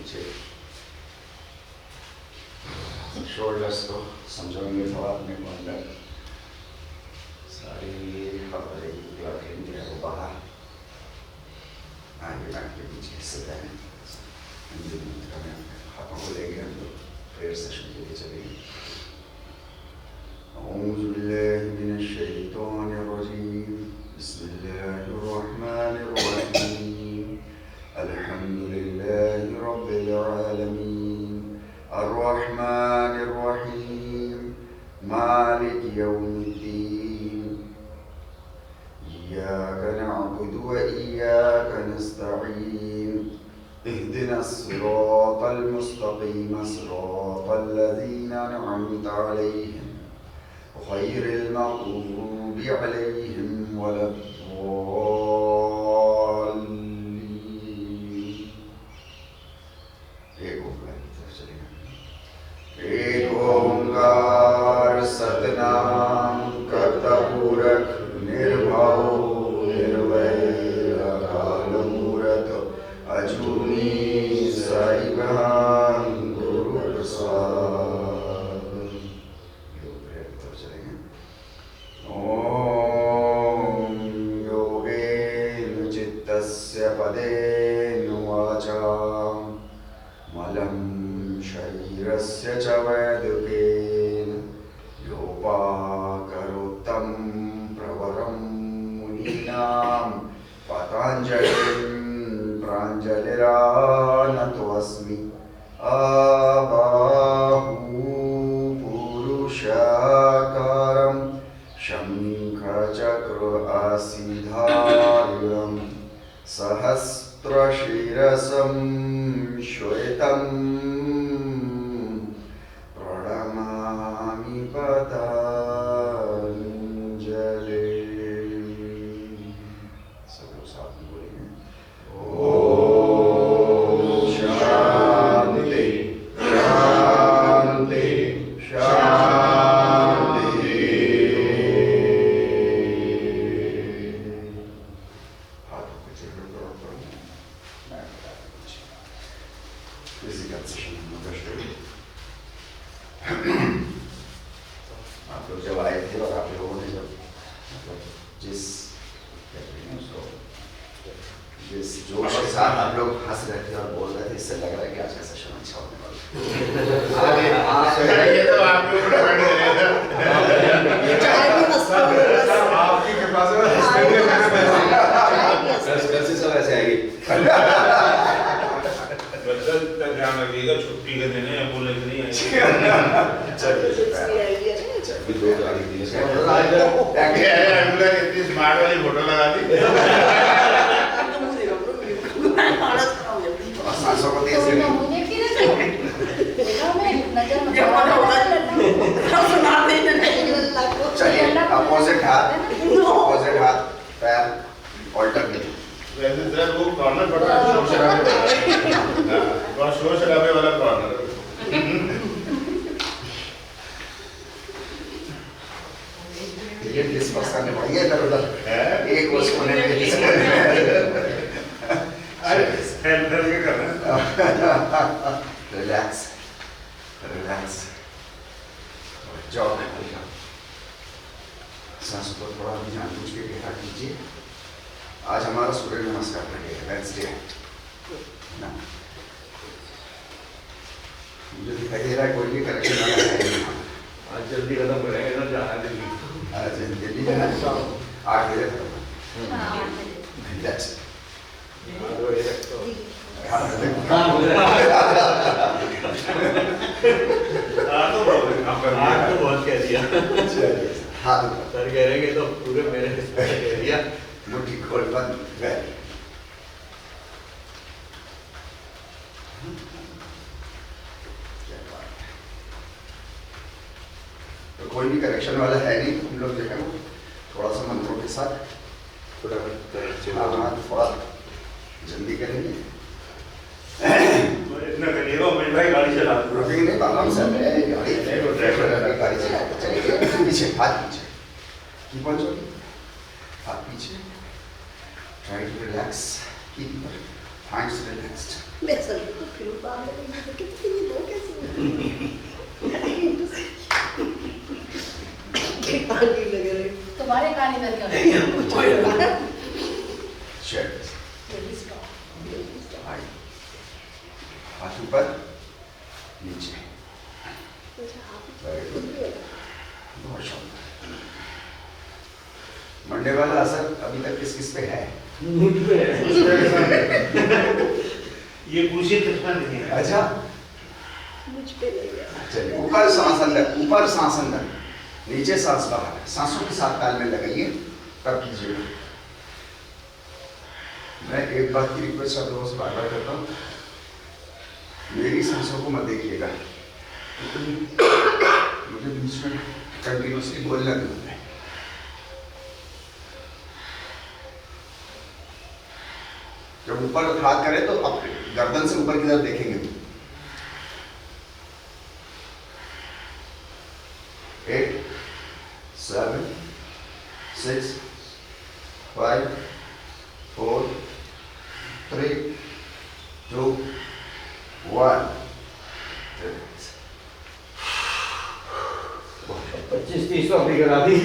नीचे शोल्डर्स को समझाएंगे थोड़ा अपने को अंदर, सारी हवा रखेंगे वो बाहर, आगे नाक के पीछे हिस्से तय हाथों को लेंगे हम लोग प्रेयर सेशन के लिए चलेंगे। औज़ु बिल्लाहि मिनश शैतानिर रजीम, बिस्मिल्लाहिर रहमानिर रहीम, अल्हम्दुलिल्लाहि रब्बिल आलमीन, अर्रहमानिर रहीम, मालिकि यौमिद्दीन, इय्याका नअबुदु व इय्याका नस्तईन, इहदिनस सिरातल मुस्तक़ीम, सिरातल लज़ीना अनअमता अलैहिम ग़ैरिल मग़्ज़ूबि अलैहिम वलद्दॉल्लीन। एक ओंकार की तरफ चलेंगे। एक ओंकार सतनाम करता पूरक निर्भव निर्वैर अकाल मूरत अजूनी साईं गुरु प्रसाद। ओम योगेन चित्तस्य पदेन वाचा मलं शरीरस्य च वैदुकेन योपाकरोत्तं प्रवरं मुनीनां पतञ्जलिं प्राञ्जलिरानतोऽस्मि। आबाहु पुरुषाकारं शङ्खचक्र आसीधार्यं सहस्रशिरसं श्वेतं प्रणमामि पतञ्जलिं। सब लोग साथ में बोलेंगे। ओम शांति शांति शांति। हाथों को चेहरे पर रखो। फिजिकल सेशन हम लोग शुरू। आप लोग जब आए थे और आप लोगों ने जब मतलब जिस जोश के साथ आप लोग हंस रहे थे और बोल रहे थे, इससे लग रहा है कि आज का सेशन अच्छा होने वाला है। ये तो आप लोगों ने बैठ गए आपकी कृपा से कैसे सब ऐसे आएगी। बदल ध्यान रखिएगा, छुट्टी के दिन है बोले नहीं आएगी। चलिए दो गाड़ी दी इतनी स्मार्ट वाली फोटो लगा दी। सांसों को तेज करिए। चलिए अपोजिट हाथ पैर ऑल्टरनेट। वैसे सर वो कॉर्नर पड़ रहा है, शोर शराबे और शोर शराबे वाला कॉर्नर। ये डिस्कस करने पड़ेगा इधर उधर, एक उसको नहीं रिलैक्स रिलैक्स, जाओ सांसों को थोड़ा भी जानबूझ के गहरा कीजिए। आज हमारा सूर्य नमस्कार लगेगा, वेडनेसडे है ना। मुझे दिखाई दे रहा है कोई भी करेक्शन वाला है नहीं। आज जल्दी खत्म करेंगे ना, जाना दिल्ली। आज दिल्ली जाना 8 बजे खत्म। तो बहुत कह दिया। हाँ सर कह रहे हैं तो पूरे मेरे कह दिया। मुट्ठी खोल बंद बैठ। तो कोई भी करेक्शन वाला है नहीं, हम लोग जो है वो थोड़ा सा मंत्रों के साथ थोड़ा थोड़ा जल्दी करेंगे। इतना करिएगा मेरे भाई गाड़ी चला रुकेंगे नहीं, आराम से गाड़ी ड्राइवर गाड़ी चला चलिए। पीछे हाथ पीछे कीप ऑन, हाथ पीछे, try to relax, keep hands relaxed. मैं सर तो फिर बाहर लगी तो कितनी दो कैसे काली लग रही तुम्हारे काली दर क्या शेयर हाथ ऊपर नीचे। बहुत शानदार। मंडे वाला असर अभी तक किस किस पे है? मुझ पे है। ये पूछिए कितना नहीं है। अच्छा मुझ पे नहीं है। चलिए ऊपर सांस अंदर, ऊपर सांस अंदर, नीचे सांस बाहर। सांसों के साथ तालमेल लगाइए, तब कीजिएगा। मैं एक बात की रिक्वेस्ट आप लोगों से बार बार करता हूँ, मेरी सांसों को मत देखिएगा, मुझे बीच में कंटिन्यूसली बोलना नहीं होता है। जब ऊपर हाथ करें तो आप गर्दन से ऊपर की तरफ देखेंगे। 8 7 6 5 4 3 2 1 25-30 तो अपनी करा दी।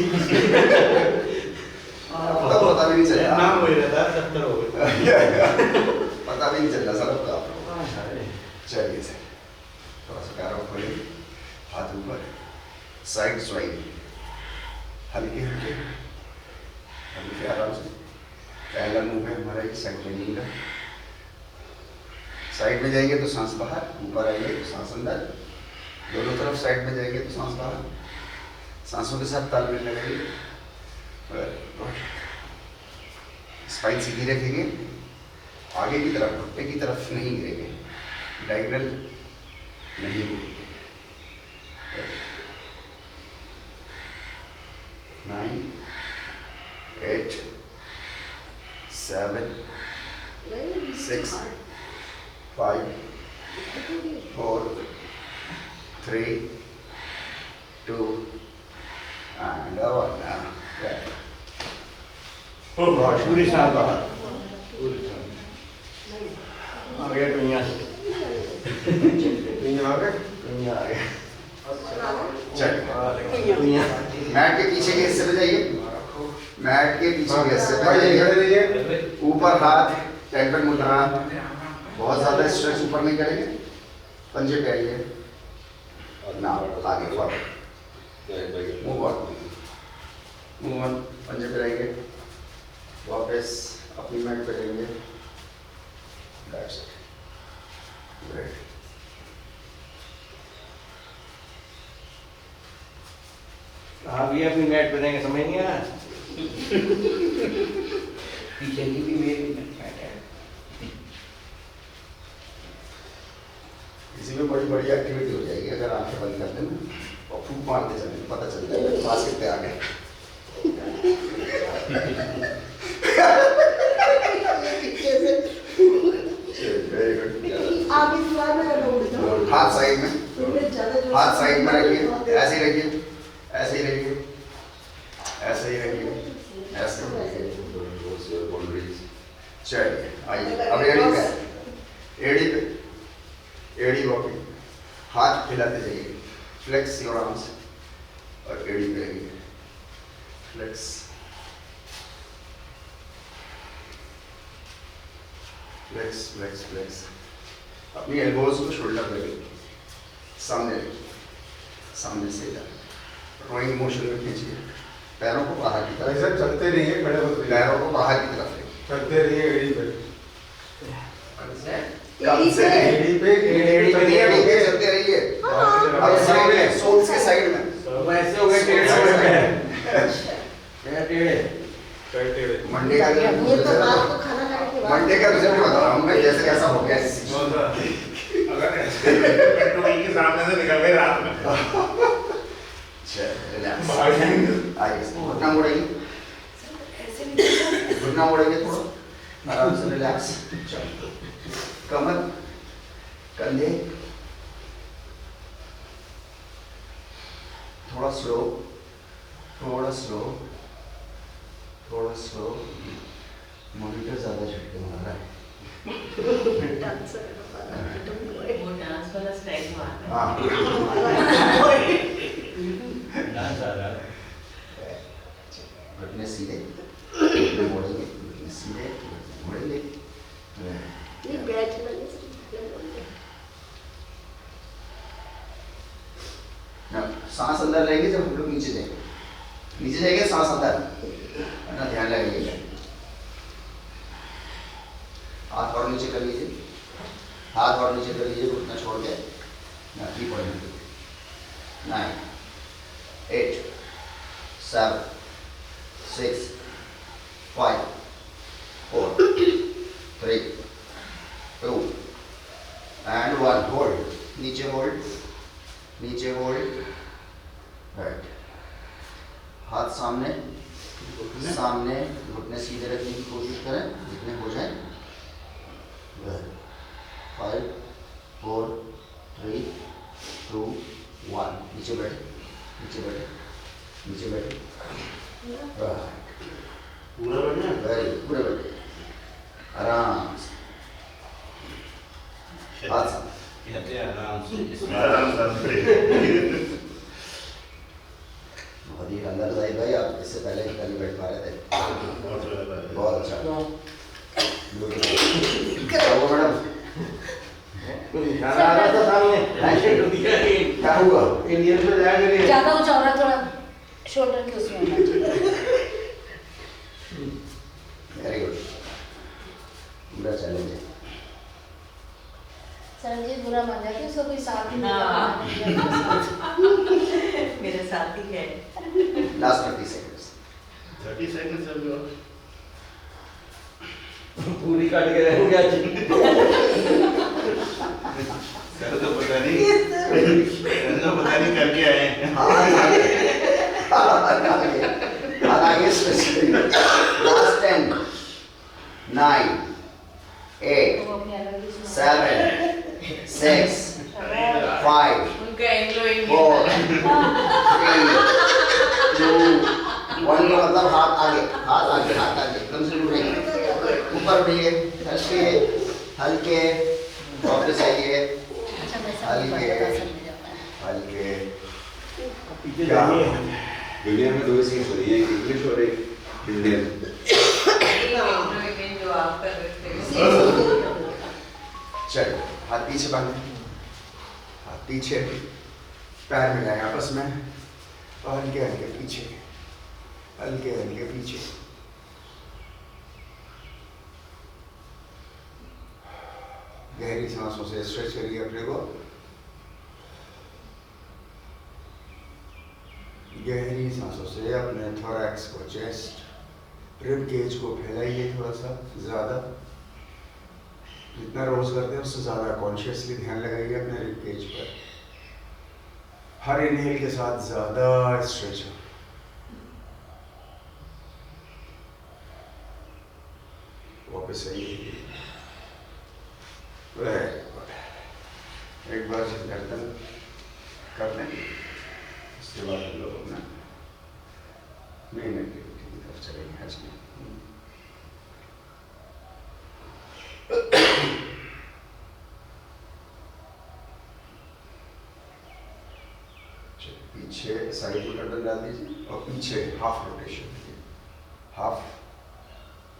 तब पता भी नहीं चला। नाम हो रहा था 70 हो गए। पता भी नहीं चला सर। तो आप चलिए सर, थोड़ा सा पैरों खोलिए, हाथ ऊपर, साइड स्वाइड, हल्के हल्के हल्के आराम से। पहला मुंह है हमारा ये साइड में नहीं है। साइड में जाएंगे तो सांस बाहर, ऊपर आएंगे तो सांस अंदर, दोनों तरफ साइड में जाएंगे तो सांस बाहर। सांसों के साथ तालमेल लगाइए। स्पाइन सीधी रखेंगे, आगे की तरफ, घुटने की तरफ नहीं गिरेंगे, डायगोनल नहीं गिरेंगे। 9 8 7 6 5 4 3 2 and 1 now. पूरी सांस बाहर। आ गया टुइयां। टुइयां आ गए। टुइयां आ गए। चलिए टुइयां। मैट के पीछे के हिस्से पे जाइए। मैट के पीछे के हिस्से पे जाइए। ऊपर हाथ टेंडन मुद्रा, बहुत ज्यादा स्ट्रेच ऊपर नहीं करेंगे, पंजे पे आइए और नाम आगे फॉरवर्ड, मूव ऑन, पंजे पे रहेंगे, वापस अपनी मैट पे रहेंगे। That's it. Great. आप ये अपनी मैट पे रहेंगे, समझ नहीं आया? पीछे की भी मेरी मैट है। इसी में बड़ी बड़ी एक्टिविटी हो जाएगी अगर आंखें बंद कर देना और फूक मारते चले, पता चल जाएगा पास कितने आ गए। Very good. आप इस बार में उड़ जाओ। हाथ साइड में, ज्यादा हाथ साइड में रखिए, ऐसे ही रखिए, ऐसे ही रखिए, ऐसे ही रखिए, ऐसे ही रखिए। चलिए आइए, अब एड़ी पे, एड़ी पे, एड़ी वॉकिंग, हाथ हिलाते जाइए, फ्लेक्स योर आर्म्स और एड़ी पे रहिए, फ्लेक्स, फ्लेक्स फ्लेक्स फ्लेक्स। अपनी एल्बोज को शोल्डर पे रखिए, सामने रखिए, सामने से इधर रोइंग मोशन में खींचिए, पैरों को बाहर की तरफ, ऐसे चलते रहिए, खड़े होते रहिए, पैरों को बाहर की तरफ रखिए, चलते रहिए एड़ी पे, कम से एड़ी पे एड़ी पे चलते रहिए। अब साइड में, सोल्स के साइड में, वैसे हो गए टेढ़े हो गए। क्या टेढ़े? मंडे का ये तो रात को खाना खाने के बाद मंडे का रिजल्ट बता रहा हूँ मैं, जैसे कैसा हो गया। अगर पेट्रोल के सामने से निकल गए रात में। रिलैक्स आइए, घुटना मोड़ेंगे, घुटना मोड़ेंगे, थोड़ा आराम से रिलैक्स। कमर, कंधे, थोड़ा स्लो, थोड़ा स्लो, थोड़ा स्लो। मॉनिटर ज्यादा झटके मार रहा है। हाँ घुटने सीधे, घुटने मोड़ेंगे, घुटने सीधे, घुटने मोड़ेंगे। नहीं बैठना नहीं ना, सांस अंदर रहेगी जब हम लोग नीचे जाएंगे, नीचे जाएंगे सांस अंदर, है ना, ध्यान लगाइएगा। हाथ और नीचे कर लीजिए, हाथ और नीचे कर लीजिए, घुटना छोड़ के ना, कीप ऑन 9 8 7 6 5 4 3 2 and 1 होल्ड, नीचे होल्ड, नीचे होल्ड, राइट, हाथ सामने, सामने, घुटने सीधे रखने की कोशिश करें जितने हो जाए। 5 4 3 2 1 नीचे बैठे, नीचे बैठे, नीचे बैठे, पूरा बढ़िया। वेरी पूरे बैठे, आराम से, हाथ सामने, कहते हैं आराम से। आराम से। बहुत ही अंदर जाहिद भाई, आप इससे पहले ही कल बैठ पा रहे थे, बहुत ज्यादा है। बहुत अच्छा। क्या हुआ मैडम? निशाना आ रहा था सामने, ऐसे तो दिखा कि क्या हुआ? इंडियन पे जाया करिए। ज्यादा ऊंचा हो रहा है, थोड़ा शोल्डर के उसमें होना चाहिए। वेरी गुड, पूरा चैलेंज है। सरन जी बुरा मान जाती है, उसका कोई साथ ही हाँ। नहीं। मेरे साथी है। Last 30 seconds. 30 सेकंड अभी और। पूरी काट के रहेंगे आज। सर तो पता नहीं, सर तो पता नहीं करके आए हैं। आगे स्पेशली लास्ट 10 9 8 वो अपनी अलग ही सुना। 7 6 5 उनका एंग्लो 4 3 2 1 का मतलब हाथ आगे, हाथ आगे, हाथ आगे, एकदम से उठेंगे, ऊपर उठिए, हल्के हल्के, वापस आइए, अच्छा वैसा हल्के नहीं पड़ता, असर में जाता है। हल्के। पीछे क्या? जाइए। दुनिया में 2 सीन्स होती है, एक इंग्लिश और एक इंडियन। जो आप कर रहे थे। चलो, हाथ पीछे बांधे, हाथ पीछे, पैर मिलाएं आपस में, और हल्के हल्के पीछे, हल्के हल्के पीछे। गहरी सांसों से स्ट्रेच करिए अपने को, गहरी सांसों से अपने थोरैक्स को, चेस्ट, रिब केज को फैलाइए थोड़ा सा ज़्यादा, जितना रोज करते हैं उससे ज़्यादा कॉन्शियसली ध्यान लगाइए अपने रिब केज पर। हर इनहेल के साथ ज़्यादा स्ट्रेच हो, वापस आइए। वेरी गुड, एक बार जब गर्दन कर लें उसके बाद हम लोग अपना मेन एक्टिविटी की तरफ चलेंगे आज में। पीछे साइड में गर्दन डाल दीजिए और पीछे हाफ रोटेशन, हाफ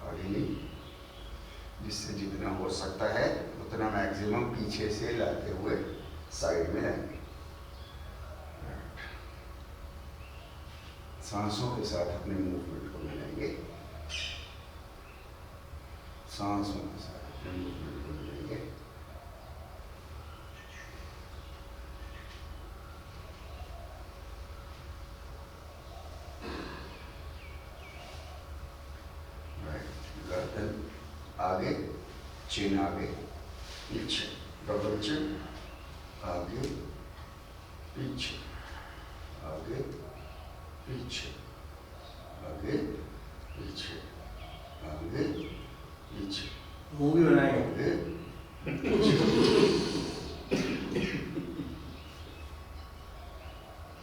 आगे नहीं, जिससे जितना हो सकता है उतना मैक्सिमम पीछे से लाते हुए साइड में आएंगे। सांसों के साथ अपने मूवमेंट को मिलाएंगे, सांसों के साथ अपने मूवमेंट को मिलाएंगे। गर्दन आगे, चिन आगे, पीछे, डबल चिन, आगे पीछे, आगे पीछे, आगे पीछे, आगे पीछे, मुंह भी बनाएंगे। आगे पीछे।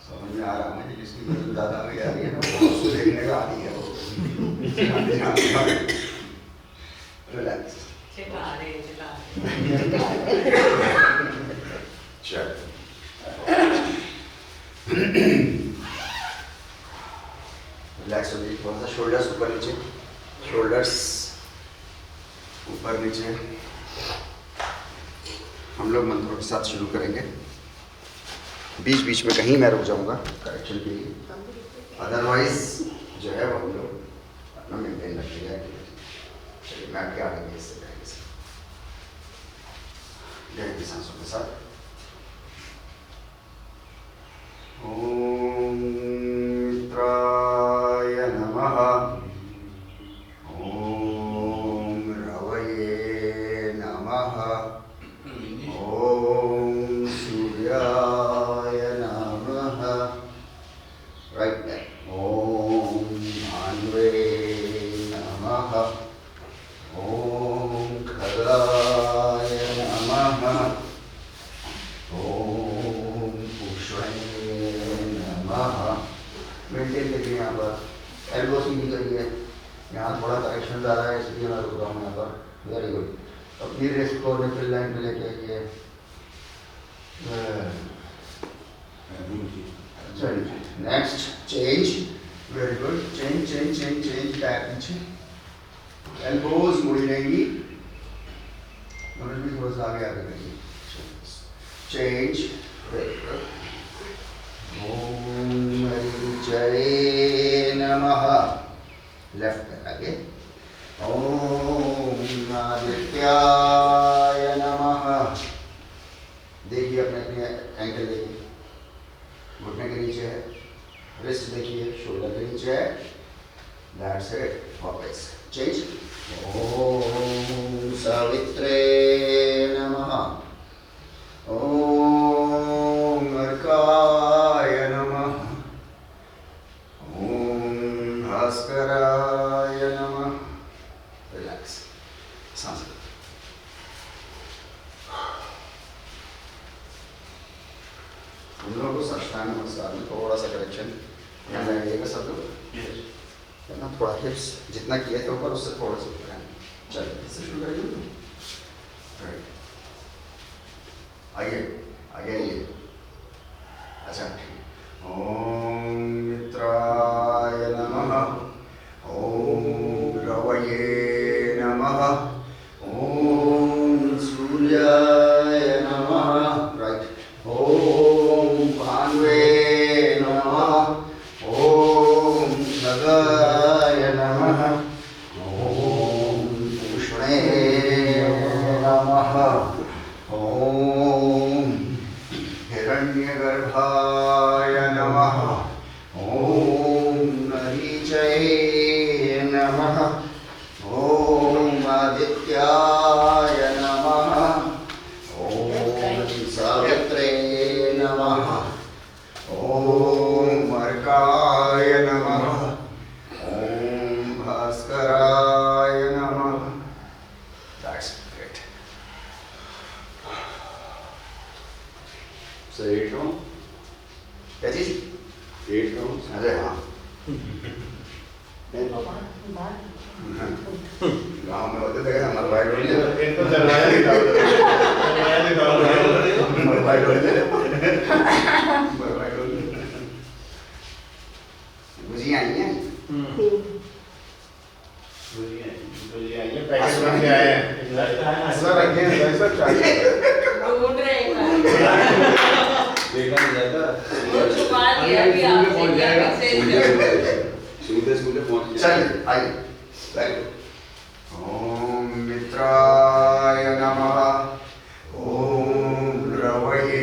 समझ में आ रहा है जिसकी गर्दन ज़्यादा आगे आ रही है ना, वो उसको देखने का आदी है वो। रिलैक्स। चिल्ला रहे चल शोल्डर्स ऊपर नीचे। हम लोग मंत्रों के साथ शुरू करेंगे। बीच बीच में कहीं मैं रुक जाऊंगा करेक्शन के लिए, अदरवाइज जो है वो हम लोग अपना मेंटेन रखेंगे। चलिए मैं आपके आगे इससे करेंगे सर, गहरी सांसों के साथ। ओम मित्राय नमः, ओम रवये नमः, ओम सूर्याय नमः, राइट देयर, ओम भानुवे नमः, ओम खगाय नमः, ओम पुष्णे नमः। मेंटेन करिए यहाँ पर, एल्बो सीधी करिए। यहाँ थोड़ा करेक्शन आ रहा है इसलिए मैं रुक रहा हूँ यहाँ पर। Very good. अपनी रिस्ट को निकल लाइन पे लेके आइए। चलिए next change. Very good. Change change change change, पैर पीछे, एल्बोज मुड़ी रहेंगी, भी थोड़ा सा आगे आगे करिए। चेंज। Very good. ओम जय नमः, लेफ्ट पैर आगे। ओम आदित्याय नमः। देखिए अपने अपने एंकल देखिए, घुटने के नीचे है, रिस्ट देखिए, शोल्डर के नीचे है। That's it. वापस चेंज। ओम सावित्रे नमः, ओम अर्काय नमः, ओम भास्कराय नमः। रिलैक्स, सांस। हम लोगों को साष्टांग नमस्कार में थोड़ा सा करेक्शन ध्यान रखिएगा सब लोग, है ना। थोड़ा हिप्स जितना किए थे ऊपर उससे थोड़ा सा ऊपर आएंगे। चलिए इससे शुरू करेंगे। राइट, आइए आगे आइए। अच्छा ठीक। ओम मित्राय नमः, ओम रवये नमः, ओम सूर्याय नमः। राइट। ओम भानुवे नमः, ओम खगाय नमः, ओम पुष्णे नमः, ओम हिरण्यगर्भाय नमः, ओम नरीचये नमः, ओम आदित्याय नमः, ओम सावित्रे नमः, ओम अर्काय नमः, ओम भास्कराय नमः। That's great. So 8 rounds? क्या चीज? 8 rounds? अरे हाँ। गाँव में होते थे हमारे भाई लोग इनको चलवाया दिखाओ, चलवाया दिखाओ। हमारे भाई लोग गुजिया आई हैं। ये पैकेट बन के आए हैं। ऐसा रखें, ऐसा चाहिए। ढूंढ रहे हैं। देखा नहीं जाता, वो छुपा दिया भी आपने क्या पीछे से। सूते सूते पहुंच गया। चलिए आइए। Very good. ओम मित्राय नमः, ओम रवये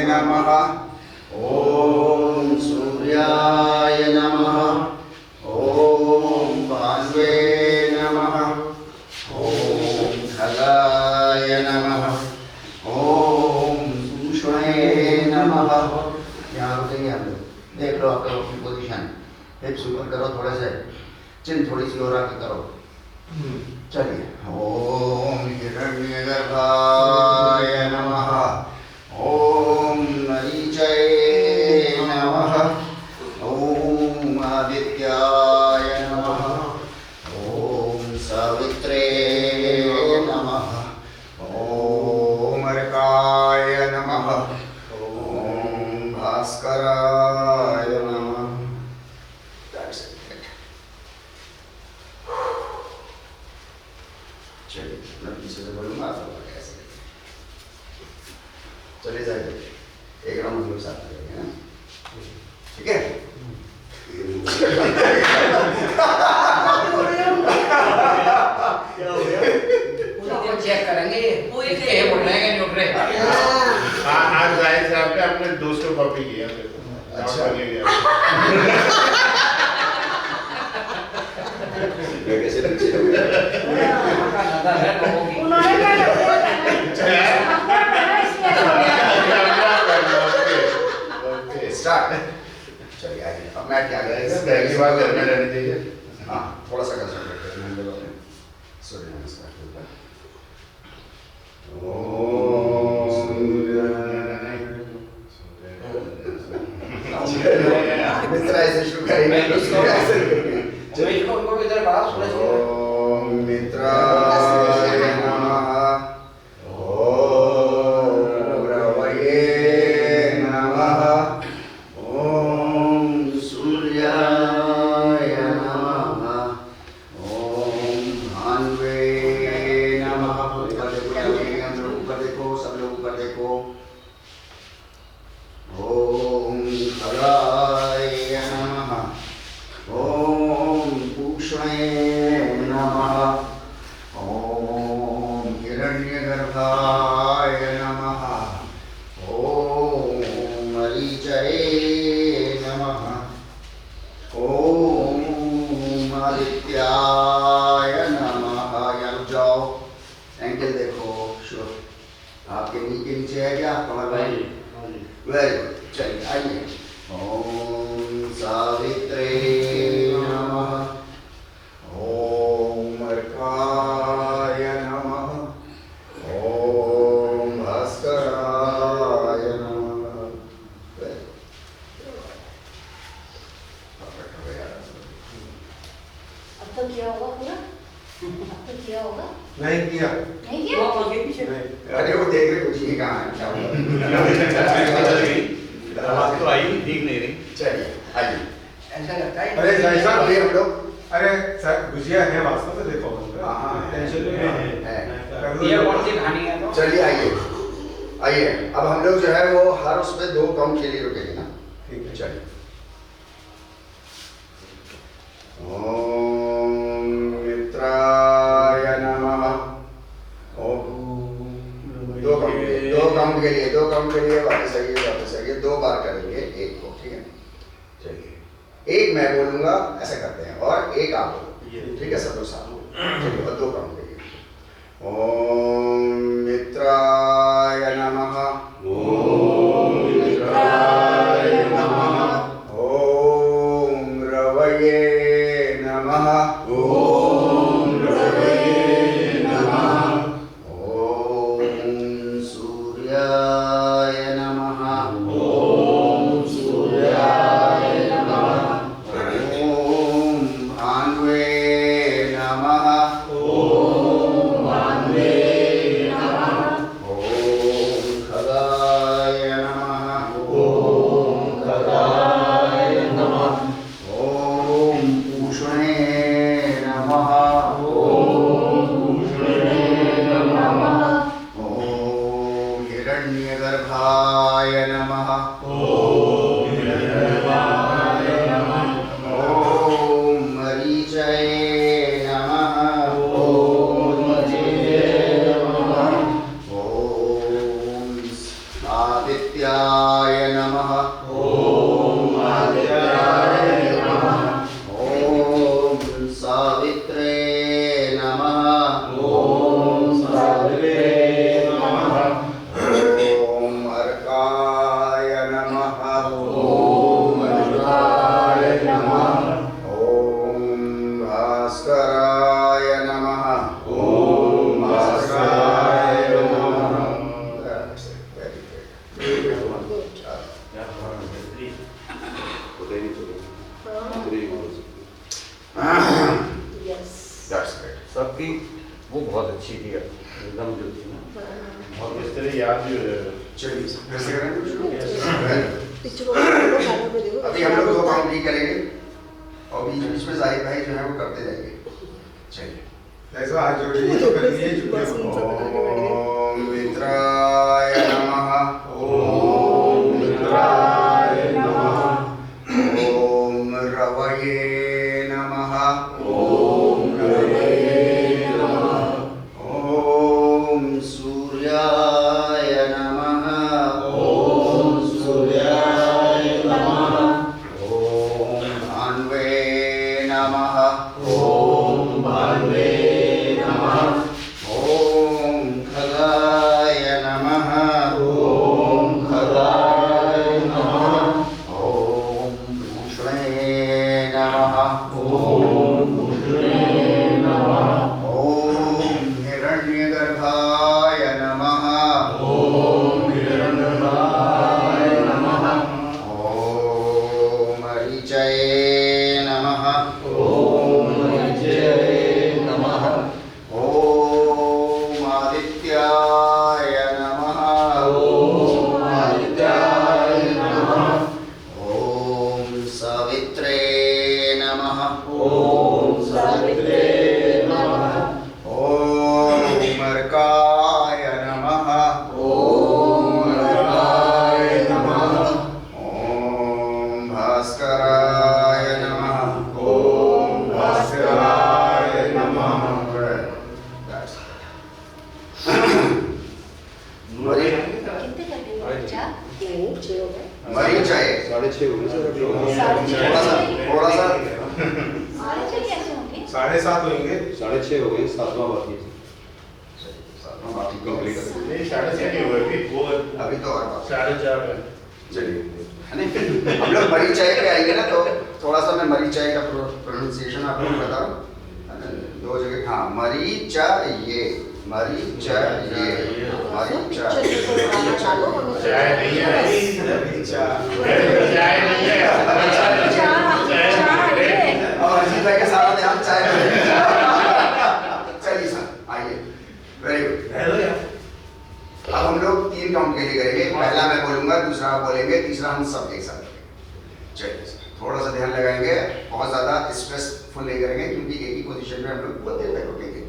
नमः, ओम सूर्याय नमः, ओम भानुवे नमः, ओम खगाय नमः, ओम पुष्णे नमः। यहाँ रुकेंगे हम लोग। देख लो आपका अपनी पोजीशन, हिप्स ऊपर करो थोड़ा सा, चिन थोड़ी सी और आगे करो। चलिए। ओम हिरण्यगर्भाय नमः, ओम नरीचये नमः, ओम आदित्याय नमः, ओम सावित्रे नमः, ओम अर्काय नमः, ओम भास्कराय नमः। That's it. चलिए मैं पीछे से बोलूँगा आप लोग ऐसे चले जाइए एक राउंड हम लोग साथ करेंगे ना ठीक है क्या हो गया? चेक करेंगे वो एक इसके उठ रहे हैं कि नहीं उठ रहे आज जाहिर साहब ने अपने दोस्त को कॉपी किया अच्छा। मैं कैसे पीछे हो गया नजर है लोगों की उन्होंने क्या स्टार्ट चलिए आइए अब मैं क्या पहली बार घर में रहनी चाहिए हाँ थोड़ा सा कंसंट्रेट करें हम लोग अपने सूर्य नमस्कार के ऊपर मित्रा ऐसे शुरू करेंगे तो सूर्य ऐसे करेंगे जो इसको उनको इधर बढ़ा सूरज को ओम मित्राय नमः ओम रवये नमः ओम सूर्याय नमः ओम भान्वे नमः ऊपर देखो सब लोग ऊपर देखो ओम खगाय नमः ओम पूषणे नमः ओम हिरण्यगर्भाय नमः ओम मरीचये नमः ओम आदित्याय नमः यहाँ रुक जाओ एंकल देखो श्योर आपके नी के नीचे है क्या कमर भाई वेरी गुड चलिए आइए ओम सावित्रे नमः ओम अर्काय नमः ओम भास्कराय नमः अब तो किया होगा पूरा अब तो किया होगा नहीं किया नहीं किया वो आगे पीछे अरे वो देख रहे कुछ नहीं कहाँ है क्या हुआ आवाज तो आई ठीक नहीं रही। चलिए आइए ऐसा लगता है अरे भाई साहब अभी हम लोग अरे सर गुजिया है वास्तव में देखो हाँ, टेंशन नहीं है ये कौन सी कहानी है तो चलिए आइए आइए अब हम लोग जो है वो हर उस पे 2 काउंट के लिए रुकेंगे ना ठीक है चलिए ओम मित्राय नमः ओम 2 काउंट के लिए वापस आइए 2 बार करेंगे एक को ठीक है चलिए एक मैं बोलूंगा ऐसा करते हैं और एक आप बोलो ठीक है सब लोग साथ चलिए और 2 काउंट के लिए ओम मित्राय नमः ओम मित्राय नमः ओम रवये नमः ओम रवये नमः ओम सूर्याय नमः ओम सूर्याय नमः ओम भान्वे नमः ओम भान्वे नमः ओम खगाय नमः ओम खगाय नमः ओम पूषणे नमः ओम पूषणे नमः ओम हिरण्यगर्भाय नमः ओम हिरण्यगर्भाय नमः ओम मरीचये नमः ओम मरीचये नमः ओम आदित्याय नमः ओम आदित्याय नमः ओम सावित्रे नमः ओम सावित्रे नमः ओम अर्काय नमः ओम अर्काय नमः ओम भास्कराय नमः ओम भास्कराय नमः very good yes that's great सबकी वो बहुत अच्छी थी एकदम जो थी ना और इस तरह याद भी हो जाएगा। चलिए फिर से करें शुरू पिक्चर को खाना पे देखो अभी हम लोग 2 काउंट नहीं करेंगे और बीच बीच में जाहिद भाई जो है वो करते जाएंगे चलिए ऐसा हाथ जोड़ ये तो करनी है बस उनसे बना के बैठ गए। ओम मित्राय नमः। ओम मित्राय नमः। ओम रवये नमः। ओम रवये नमः। ओम सूर्याय नमः। ओम सूर्याय नमः। ओम भान्वे नमः। ओम भान्वे नमः। ओम खगाय नमः। ओम खगाय नमः। ओम भूषणे नमः। ओम भूषणे नमः। ओम हिरण्यगर्भाय नमः। ओम हिरण्यगर्भाय नमः। ओम मरीचये नमः। ओम मरीचये नमः। ओम आदित्याय नमः। ओम आदित्याय नमः। ओम सावित्रे नमः। ओम सावित्रे नमः। ओम अर्काय नमः। ओम अर्काय नमः। ओम भास्कराय नमः। ओम भास्कराय नमः। कितने कर दिए बच्चा? नहीं 6 हो गए। मरीचये 6:30 हो गए सर अभी। थोड़ा सा साढ़े छह कैसे होंगे? 7:30 होंगे। 6:30 हो गए, 7वां बाकी है। बाकी कंप्लीट नहीं 6:30 नहीं हुए अभी वो अभी तो और बाकी 4:30 है। चलिए है ना। हम लोग मरीचये पे आएंगे ना तो थोड़ा सा मैं मरीचये का प्रोनाउंसिएशन आपको बताऊं। दो जगह हाँ मरीचये मरीचये मरीचये। चाय नहीं है चाय नहीं है और अजीत भाई का सारा ध्यान चाय में है। चलिए सर आइए वेरी गुड। अब हम लोग 3 काउंट के लिए करेंगे। पहला मैं बोलूंगा, दूसरा आप बोलेंगे, तीसरा हम सब एक साथ करेंगे। चलिए सर थोड़ा सा ध्यान लगाएंगे, बहुत ज्यादा स्ट्रेसफुल नहीं करेंगे क्योंकि एक ही पोजीशन में हम लोग बहुत देर तक रुकेंगे।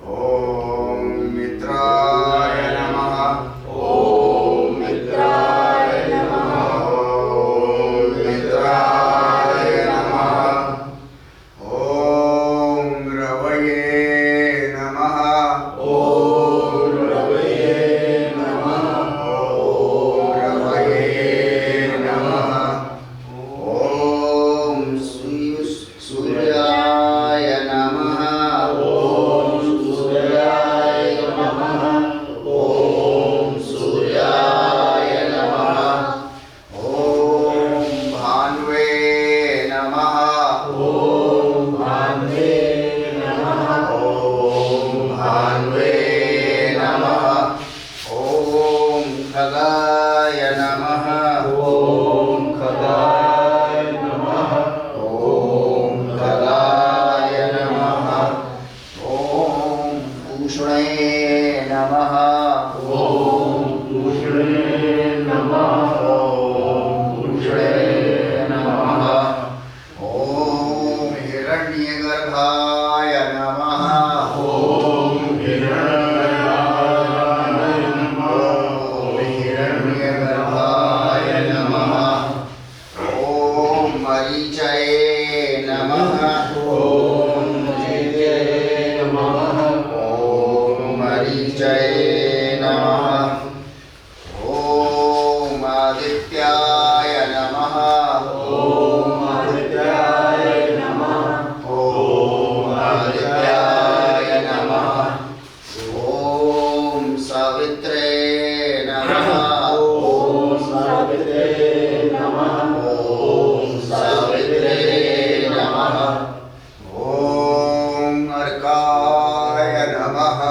ओम मित्राय नमः। ओम मित्राय नमः। ओम मित्राय नमः। ओम रवये नमः। ओम रवये नमः। ओम रवये नमः। ओम सूर्याय नमः। ओम सूर्याय नमः। ओम सूर्याय नमः। ओम भान्वे नमः। ओम भान्वे नमः। ओम भान्वे नमः। ओम खगाय नमः। ओम खगाय नमः। ओम खगाय नमः। ओम भूषणे नमः। ओम भूषणे नमः। ओम भूषणे नमः। ओम हिरण्यगर्भाय नमः। ओम हिरण्यगर्भाय नमः। ओम हिरण्यगर्भाय नमः। ओम मरीचये नमः। ओम मरीचये नमः। ओम मरीचये नमः। ओम आदित्याय नमः। ओम आदित्याय नमः। ओम आदित्याय नमः। ओम सावित्रे नमः। ओम सावित्रे नमः। ओम सावित्रे नमः। ओम अर्काय नमः।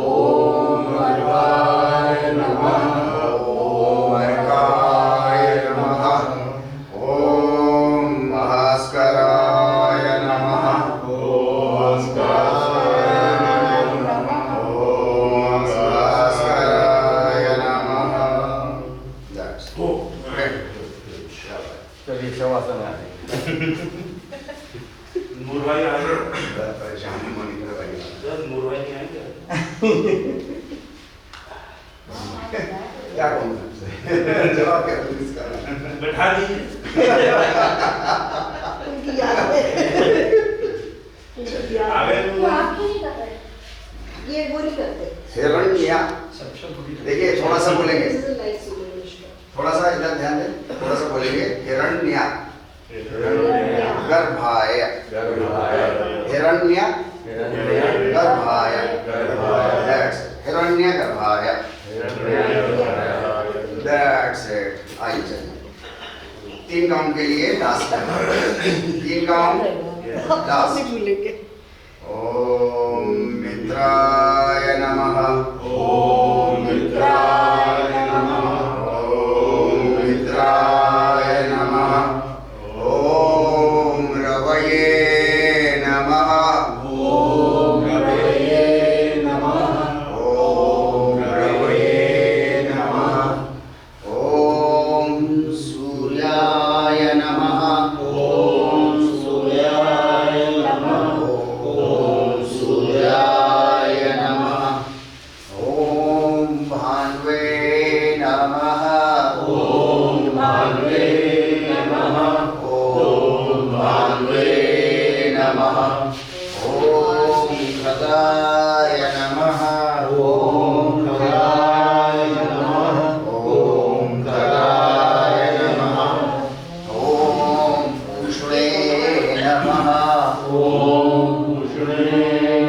ओम अर्काय नमः। ओम अर्काय नमः। ओम भास्कराय नमः। ओम भास्कराय नमः। ओम भास्कराय नमः। That's great. चलिए शवासन है। नूर भाई आ गए। परेशानी होने की क्या कहूँ जवाब क्या दूँ इसका? बैठा दीजिए। उनकी याद है। उनकी याद आगे है। वो आप क्यों नहीं कर रहे? ये वो नहीं करते। हिरण्या। देखिए थोड़ा सा बोलेंगे, This is a nice English word. थोड़ा सा इधर ध्यान दें, थोड़ा सा बोलेंगे हिरण्या गर्भाय, हिरण्या गर्भाय, that's it. हिरण्य गर्भाय, that's it. आइए चलिए 3 काउंट के लिए लास्ट 3 काउंट लास्ट। नहीं भूलेंगे। ओम मित्राय नमः, ओम मित्राय नमः। ओम मित्राय नमः, ओम रवये नमः, ओम रवये नमः। ओम रवये नमः, ओम सूर्याय नमः, ओम सूर्याय नमः। ओम सूर्याय नमः, ओम भान्वे नमः, ओम भान्वे नमः। ओम भान्वे नमः, ओम खगाय नमः, ओम खगाय नमः। ओम खगाय नमः, ओम पुष्णे नमः, ओम पुष्णे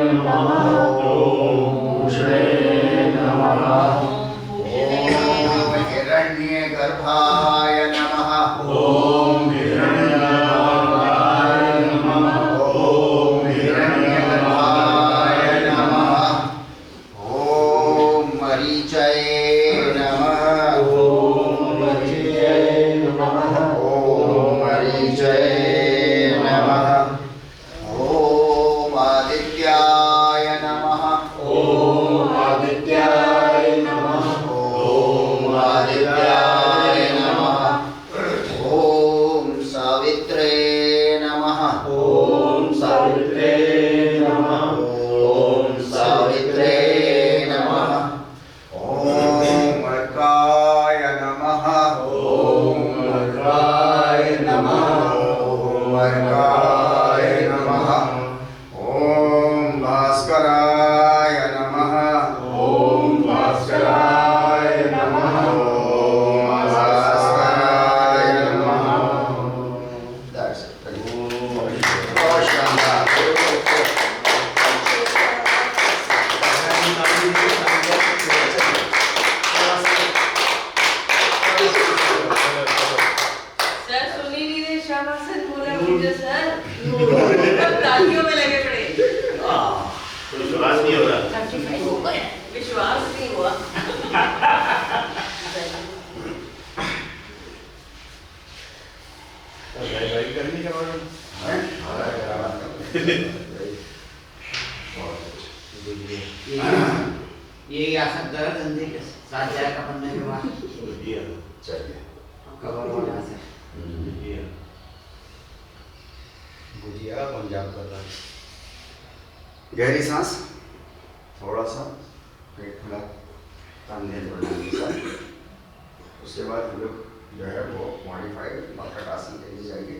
नमः। ओम पुष्णे नमः। ओम हिरण्यगर्भाय नमः, ओम हिरण्यगर्भाय नमः। ओम हिरण्यगर्भाय नमः, ओम मरीचये नमः, ओम मरीचये नमः। ओम मरीचये नमः, ओम आदित्याय नमः, ओम आदित्याय नमः। ओम आदित्याय नमः, ओम सावित्रे नमः, ओम सावित्रे नमः। ओम सावित्रे नमः, ओम अर्काय नमः, ओम अर्काय नमः। ओम अर्काय नमः, ओम भास्कराय नमः, ओम भास्कराय नमः। ओम भास्कराय नमः। That's it. बहुत शानदार। सर सुनी नहीं रहे शाबाश सर बोला मुझे सर तालियों में लगे पड़े विश्वास नहीं हो रहा। विश्वास नहीं हुआ करनी क्या बात हैं? बहुत ये आ सकता है धंधे के साथ जाएगा बनने के बाद है? चलिए कवर हो जाए से गुजिया पंजाब का था। गहरी सांस, थोड़ा सा पेट खुला, कंधे बढ़ाने के साथ। उसके बाद हम लोग जो है वो मॉडिफाइड मकट आसन के लिए जाएंगे।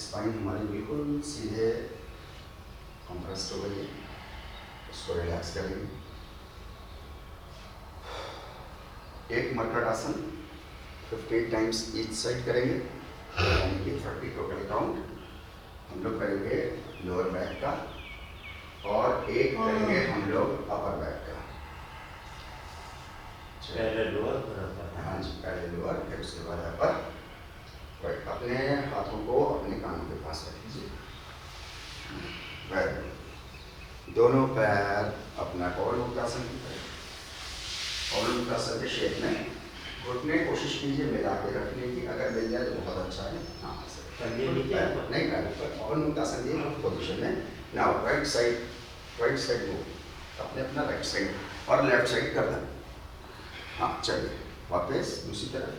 स्पाइन हमारी बिल्कुल सीधे कंप्रेस्ड हो गई है, उसको रिलैक्स करेंगे। एक मकट आसन 15 टाइम्स ईच साइड करेंगे, यानी कि 30 टोटल काउंट। हम लोग करेंगे लोअर बैक का और एक करेंगे हम लोग अपर बैक का। पहले लोअर हाँ जी, पहले लोअर फिर उसके बाद अपर। राइट, अपने हाथों को अपने कानों के पास रख लीजिए। Very good. दोनों पैर अपना कौलमुक्तासन करें। कौलमुक्तासन के शेप में घुटने कोशिश कीजिए मिला के रखने की, अगर मिल जाए तो बहुत अच्छा है। हाँ सर, कंधे नीचे नहीं पैर ऊपर। कौलमुक्तासन ये पोजिशन में ना, राइट साइड मूव, अपने अपना राइट साइड और लेफ्ट साइड कर दें। हाँ चलिए, वापस दूसरी तरफ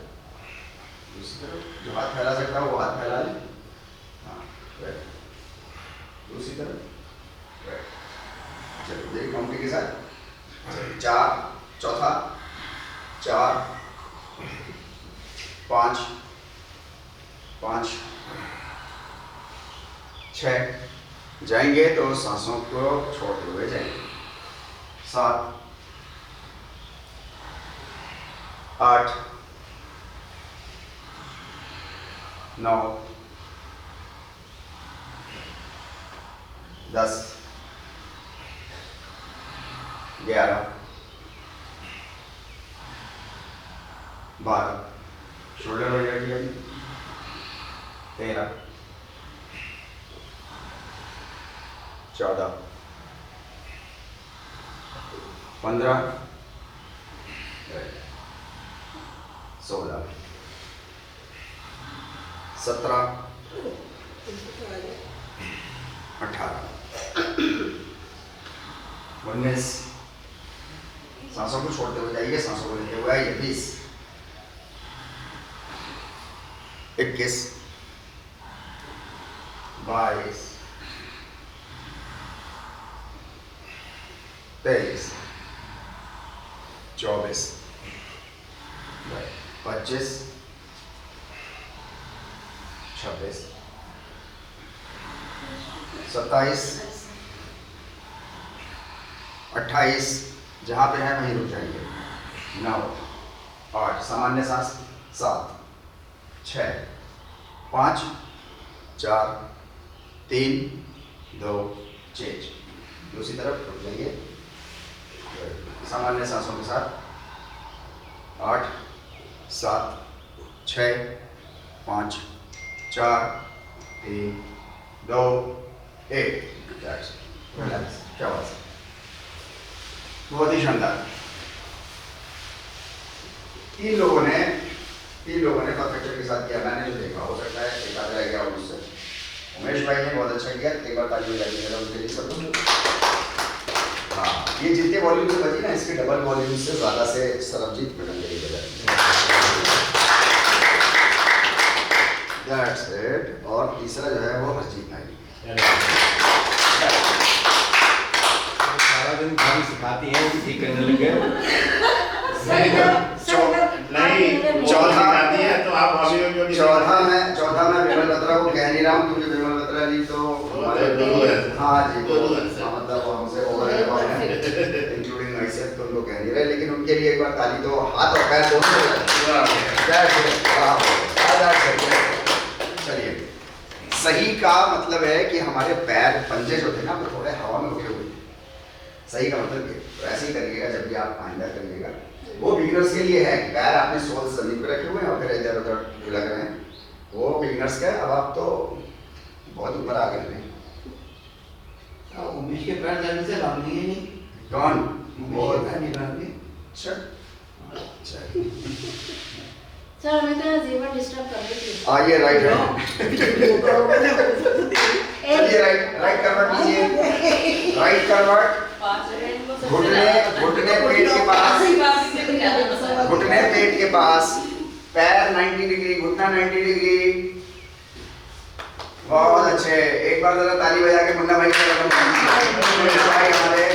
जो हाथ फैला सकता है वो हाथ फैला लें। हाँ राइट, दूसरी तरफ राइट। चलिए, एक काउंटिंग के साथ 4 चौथा 4 5 5 6 जाएंगे तो सांसों को छोड़ते हुए जाएंगे 7 8 9 10 11 12 शोल्डर वगैरह की अभी 13 14 15 16 17 18 19 सांसों को छोड़ते हुए जाइए सांसों को लेते हुए आइए 20 21 22 23 24 25 26 27 28 जहाँ पे है वहीं रुक जाएंगे 9 8 सामान्य सांस 7 6 5 4 3 2 चेंज दूसरी तरफ रुक जाइए सामान्य सांसों के साथ 8 7 6 5 4 3 2 1 क्या बात है बहुत ही शानदार तीन लोगों ने परफेक्शन के साथ किया मैंने जो देखा हो सकता है एक आध रह गया मुझसे उमेश भाई ने बहुत अच्छा किया एक बार ताली बजाइए उनके लिए सब हाँ ये जितने वॉल्यूम से बची ना इसके डबल वॉल्यूम से ज़्यादा से सरबजीत मैडम के लिए दैट्स इट और तीसरा जो है वो हरजीत भाई सारा दिन गाड़ी सिखाती है वो ठीक करने लगे चौथा मैं विमल बत्रा को कह नहीं रहा हूँ क्योंकि विमल बत्रा जी तो हाँ जी मतलब हमसे ओवर इंक्लूडिंग माई सेल्फ तो उनको कह नहीं रहे लेकिन उनके लिए एक बार ताली तो हाथ और पैर दोनों चलिए सही का मतलब है कि हमारे पैर पंजे जो थे ना वो थोड़े हवा में उठे हुए सही का मतलब ये तो ऐसे ही करिएगा जब भी आप आइंदा करिएगा वो बिगिनर्स के लिए है पैर आपने सोल जमीन पे रखे हुए हैं और फिर इधर उधर लग रहे हैं वो बिगिनर्स का अब आप तो बहुत ऊपर आ गए हैं उमेश के पैर जाने से लाभ नहीं है नहीं कौन बहुत पैर नहीं लाभ अच्छा अच्छा सर हमें तो जीवन डिस्टर्ब कर रही थी आइए राइट चलिए राइट करवट कीजिए राइट करवट घुटने पेट के पास घुटने पेट के पास पैर 90 डिग्री घुटना 90 डिग्री बहुत अच्छे एक बार जरा ताली बजा के मुन्ना भाई हमारे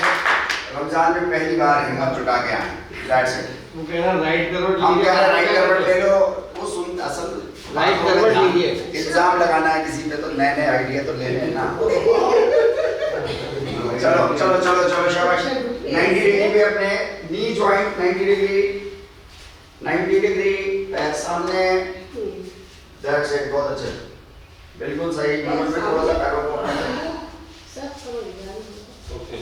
रमजान में पहली बार हिम्मत जुटा के आए दैट्स इट वो कह रहा राइट करवट हम कह रहे राइट करवट ले लो वो सुन असल राइट करवट लीजिए इल्जाम लगाना है किसी पे तो नए नए आइडिया तो ले लेना चलो चलो चलो चलो शाबाश 90 डिग्री पे अपने नी जॉइंट 90 डिग्री पैर सामने दैट्स इट बहुत अच्छे बिल्कुल सही मोमेंट पे थोड़ा सा पैरों को सब समझ गया ओके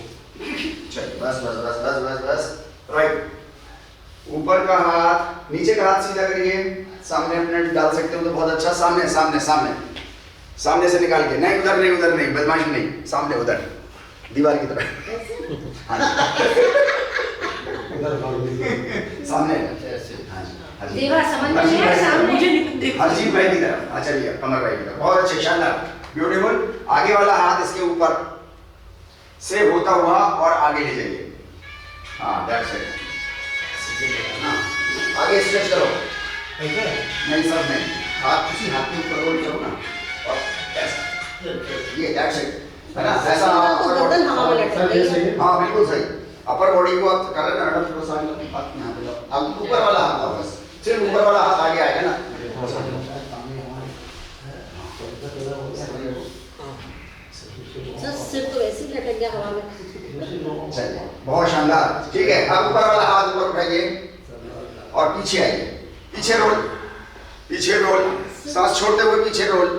चल बस बस बस बस बस बस राइट ऊपर का हाथ नीचे का हाथ सीधा करिए सामने अपने डाल सकते हो तो बहुत अच्छा सामने सामने सामने सामने से निकाल के नहीं उधर नहीं बदमाशी नहीं सामने उधर दीवार की तरफ हाँ सामने दीवार समझ में नहीं आया सामने हरजीत भाई की तरफ हाँ चलिए कमर भाई की तरफ बहुत अच्छे शानदार ब्यूटीफुल आगे वाला हाथ इसके ऊपर से होता हुआ और आगे ले जाइए हाँ दैट्स इट आगे स्ट्रेच करो नहीं सर नहीं हाथ किसी हाथ के ऊपर रोल करो ना और ऐसा ये दैट्स इट है ना ऐसा तो गर्दन हवा में लटक रही है हाँ बिल्कुल सही अपर बॉडी को आप कर लेना मैडम, थोड़ा सा हाथ यहाँ पे लाओ, अब ऊपर वाला हाथ लाओ बस, सिर्फ ऊपर वाला हाथ आगे आएगा ना, थोड़ा सा सर सिर तो ऐसे ही लटक गया हवा में। चलिए बहुत शानदार, ठीक है। अब ऊपर वाला हाथ ऊपर उठाइए और पीछे आइए, पीछे रोल, पीछे रोल, सांस छोड़ते हुए पीछे रोल।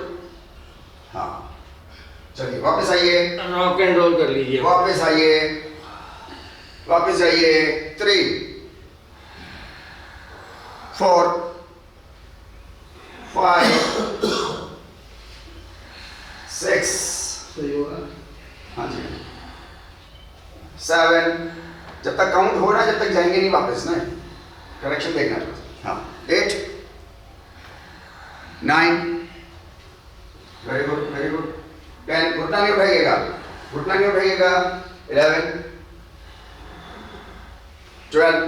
हाँ चलिए वापस आइए, रॉक एंड रोल कर लीजिए। वापस आइए, वापस जाइए। 3 4 5 6 सही होगा। हाँ जी 7, जब तक काउंट हो ना जब तक जाएंगे नहीं वापस ना, करेक्शन देखना। हाँ 8 9, वेरी गुड वेरी गुड। 10, घुटना नहीं उठाइएगा, घुटना नहीं उठाइएगा। 11 12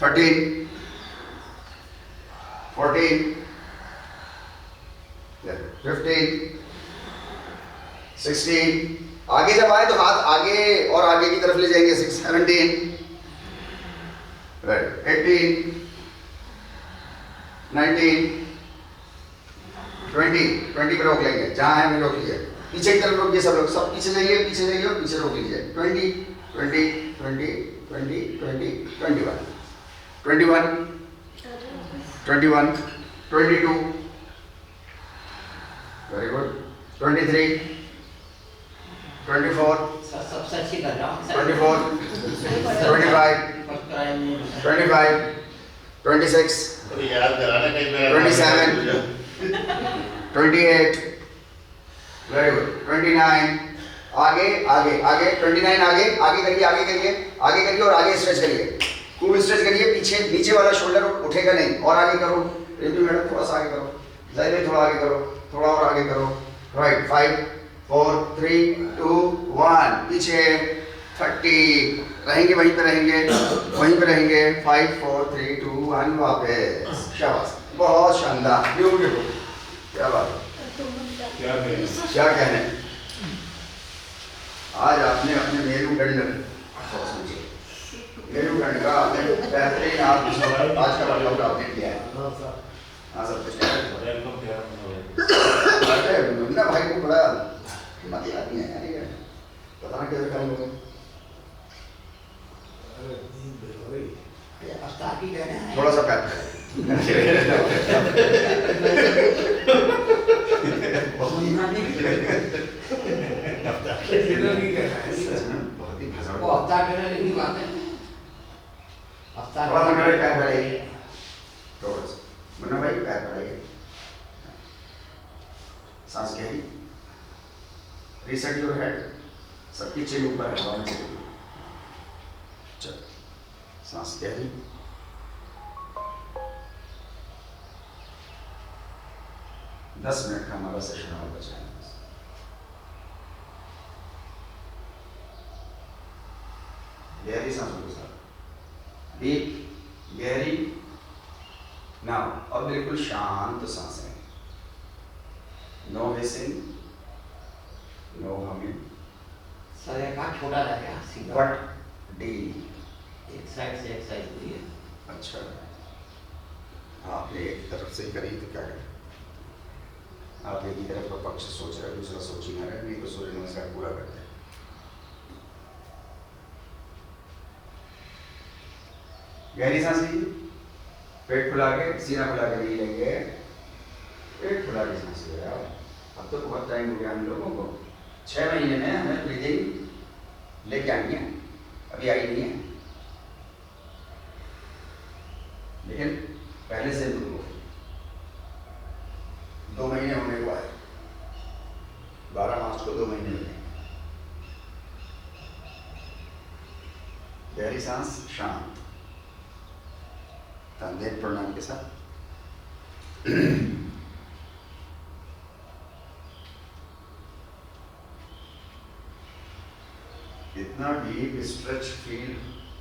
13 14 15 16। आगे जब आए तो हाथ आगे और आगे की तरफ ले जाएंगे। 17 18 19 20 पे रोक लेंगे, जहाँ है मैं रोक लिया। पीछे की तरफ रोकिए सब लोग, सब पीछे जाइए, पीछे जाइए और पीछे रोक लीजिए। 20 20 20 20 20 21 21 21 22 वेरी गुड 23 24 सबसे अच्छी कर रहा हूँ 24 25 25 26 याद कराने कहीं पे 27 28 वेरी गुड 29 आगे आगे आगे 29 आगे आगे करिए आगे करिए आगे करिए और आगे स्ट्रेच करिए, खूब स्ट्रेच करिए। पीछे नीचे वाला शोल्डर उठेगा नहीं, और आगे करो। रितु मैडम थोड़ा सा आगे करो, जाइए थोड़ा आगे करो, थोड़ा और आगे करो। राइट 5 4 3 2 1 पीछे 30 रहेंगे, वहीं पे रहेंगे, वहीं पे रहेंगे। 5 4 3 2 1 वापस। शाबाश, बहुत शानदार, ब्यूटीफुल, क्या बात है। क्या कहने, आज आपने अपने मेरुदंड का आपने बेहतरीन आज का वर्कआउट आपने किया है। हाँ सब कुछ मुन्ना भाई को बड़ा हिम्मती आदमी है यार, ये पता नहीं कैसे काम होगा। थोड़ा सा पैर बहुत ही वो अवतार करने की बात है। अवतार थोड़ा सा मेरे पैर बढ़ाइए, थोड़ा सा मुन्ना भाई पैर बढ़ाइए, सांस गहरी, रीसेट योर हेड, सबकी चिन ऊपर है, हवा में चलिए। चल सांस गहरी, दस मिनट का हमारा सेशन और बचा है। गहरी सांसों के साथ, डीप गहरी नाउ, और बिल्कुल शांत सांसें, नो हिसिंग, नो हमिंग, सर का छोटा रह गया सीधा, बट डीप। एक साइड से एक साइड हुई है। अच्छा, आपने एक तरफ से ही करी तो क्या करें, आप एक ही तरफ का पक्ष सोच रहे, दूसरा सोच ही ना रहे, नहीं तो सूर्य नमस्कार पूरा करते हैं। गहरी सांस लीजिए, पेट फुला के, सीना फुला के नहीं लेंगे, पेट फुला के सांस ले रहे। अब तो बहुत टाइम हो गया हम लोगों को, 6 महीने में हमें ब्रीदिंग लेके आई है, अभी आई नहीं है, लेकिन पहले से दूर 2 महीने होने को आए, 12 मार्च को 2 महीने हुए। गहरी सांस, शांत, तंदेह प्रणाम के साथ। इतना डीप स्ट्रेच फील,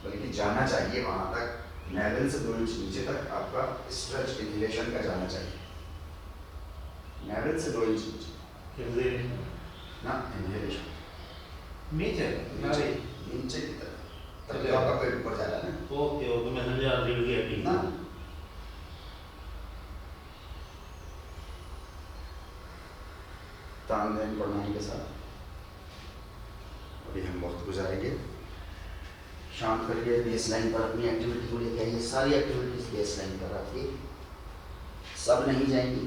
बल्कि जाना चाहिए वहां तक, नेवल से 2 इंच नीचे तक आपका स्ट्रेच इनहेलेशन का जाना चाहिए, नेवल से 2 इंच नीचे ना इनहेलेशन। नीचे नारी नीचे की तरफ, तब तो आपका पेट ऊपर जा रहा है ना। ओके ओके मैं समझा रीढ़ की हड्डी ना तानदेन प्रणाम के साथ अभी हम वक्त गुजारेंगे। शांत करिए, बेस लाइन पर अपनी एक्टिविटी को लेकर आइए। सारी एक्टिविटीज बेस लाइन पर आपकी सब नहीं जाएंगी,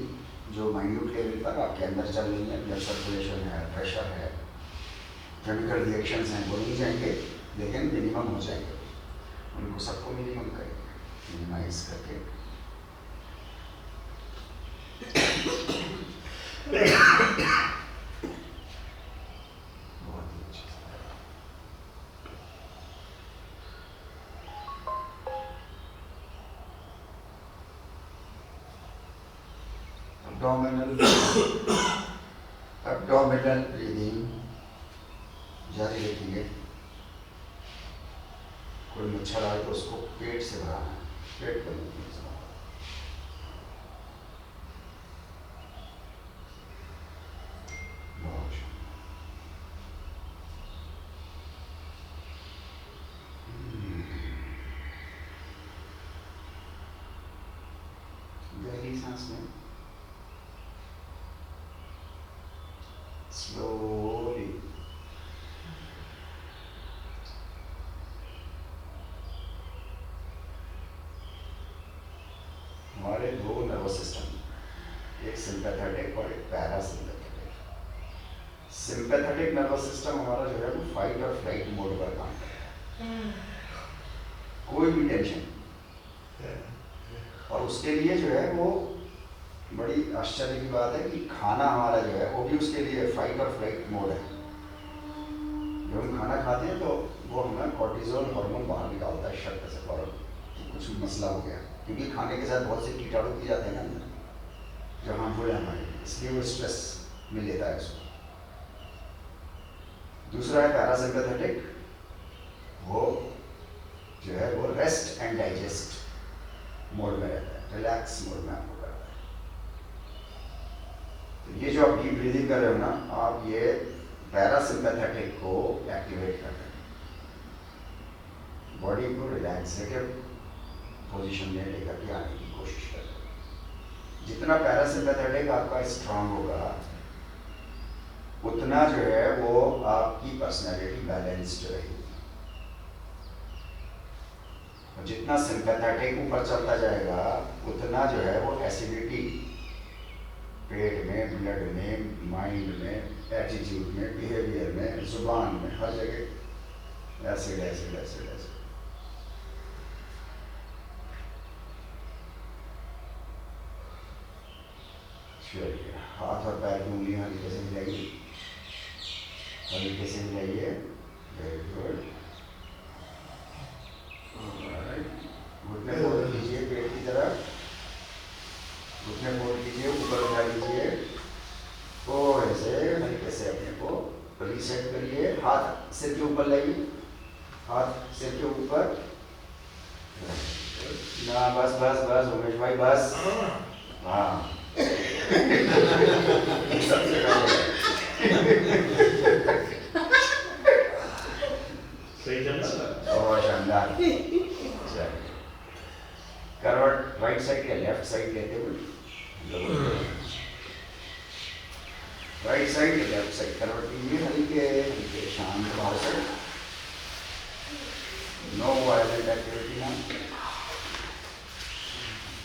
जो माइन्यूट लेवल पर आपके अंदर चल रही है, ब्लड सर्कुलेशन है, प्रेशर है, केमिकल रिएक्शंस हैं, वो नहीं जाएंगे, लेकिन मिनिमम हो जाएंगे। उनको सबको मिनिमम करेंगे, मिनिमाइज करके। बहुत ही अच्छे से। एब्डोमिनल ब्रीदिंग जारी रखेंगे। कोई मच्छर आए तो उसको पेट से भराना है, पेट पर नहीं से भराना। बहुत गहरी सांस में स्लोली हमारे दो नर्वस सिस्टम, एक सिंपैथेटिक और एक पैरासिम्पैथेटिक। सिंपैथेटिक नर्वस सिस्टम हमारा जो है वो फाइट और फ्लाइट मोड पर काम करता है, कोई भी टेंशन, और उसके लिए जो है वो बड़ी आश्चर्य की बात है कि खाना हमारा जो है वो भी उसके लिए फाइट और फ्लाइट मोड है। जब हम खाना खाते हैं तो वो हमें कॉर्टिजोल हार्मोन बाहर निकालता है शरीर से फौरन कि कुछ मसला हो गया, क्योंकि खाने के साथ बहुत से कीटाणु पी जाते हैं ना अंदर जो हार्मफुल है हमारे, इसलिए वो स्ट्रेस में लेता है उसको। दूसरा है पैरासिम्पैथेटिक, वो जो है वो रेस्ट एंड डाइजेस्ट मोड में रहता है, रिलैक्स मोड में आपको करता है। तो ये जो आप डीप ब्रीदिंग कर रहे हो ना, आप ये पैरासिम्पैथेटिक को एक्टिवेट कर रहे हैं, बॉडी को रिलैक्सेटिव पोजीशन में लेकर के आने की कोशिश कर रहे हैं। जितना पैरासिम्पैथेटिक आपका स्ट्रांग होगा उतना जो है वो आपकी पर्सनैलिटी बैलेंस्ड रहेगी, और जितना सिंपैथेटिक ऊपर चलता जाएगा उतना जो है वो एसिडिटी पेट में, ब्लड में, माइंड में, एटीट्यूड में, बिहेवियर में, जुबान में, हर जगह एसिड एसिड एसिड एसिड। चलिए, हाथ और पैर की उंगलियां हल्के से मिलाइए, हल्के से मिलाइए, वेरी गुड। घुटने फोल्ड कीजिए पेट की तरफ, घुटने फोल्ड कीजिए, ऊपर उठा लीजिए, थोड़े से हल्के से अपने को रीसेट करिए। हाथ सिर के ऊपर लाइए, हाथ सिर के ऊपर ना, बस बस बस उमेश भाई बस, हाँ सबसे सही चल रहा है। बहुत शानदार। करवट राइट साइड या लेफ्ट साइड लेते हुए, राइट साइड या लेफ्ट साइड करवट कीजिए, हल्के हल्के शांत भाव से, नो वायलेंट एक्टिविटी ना।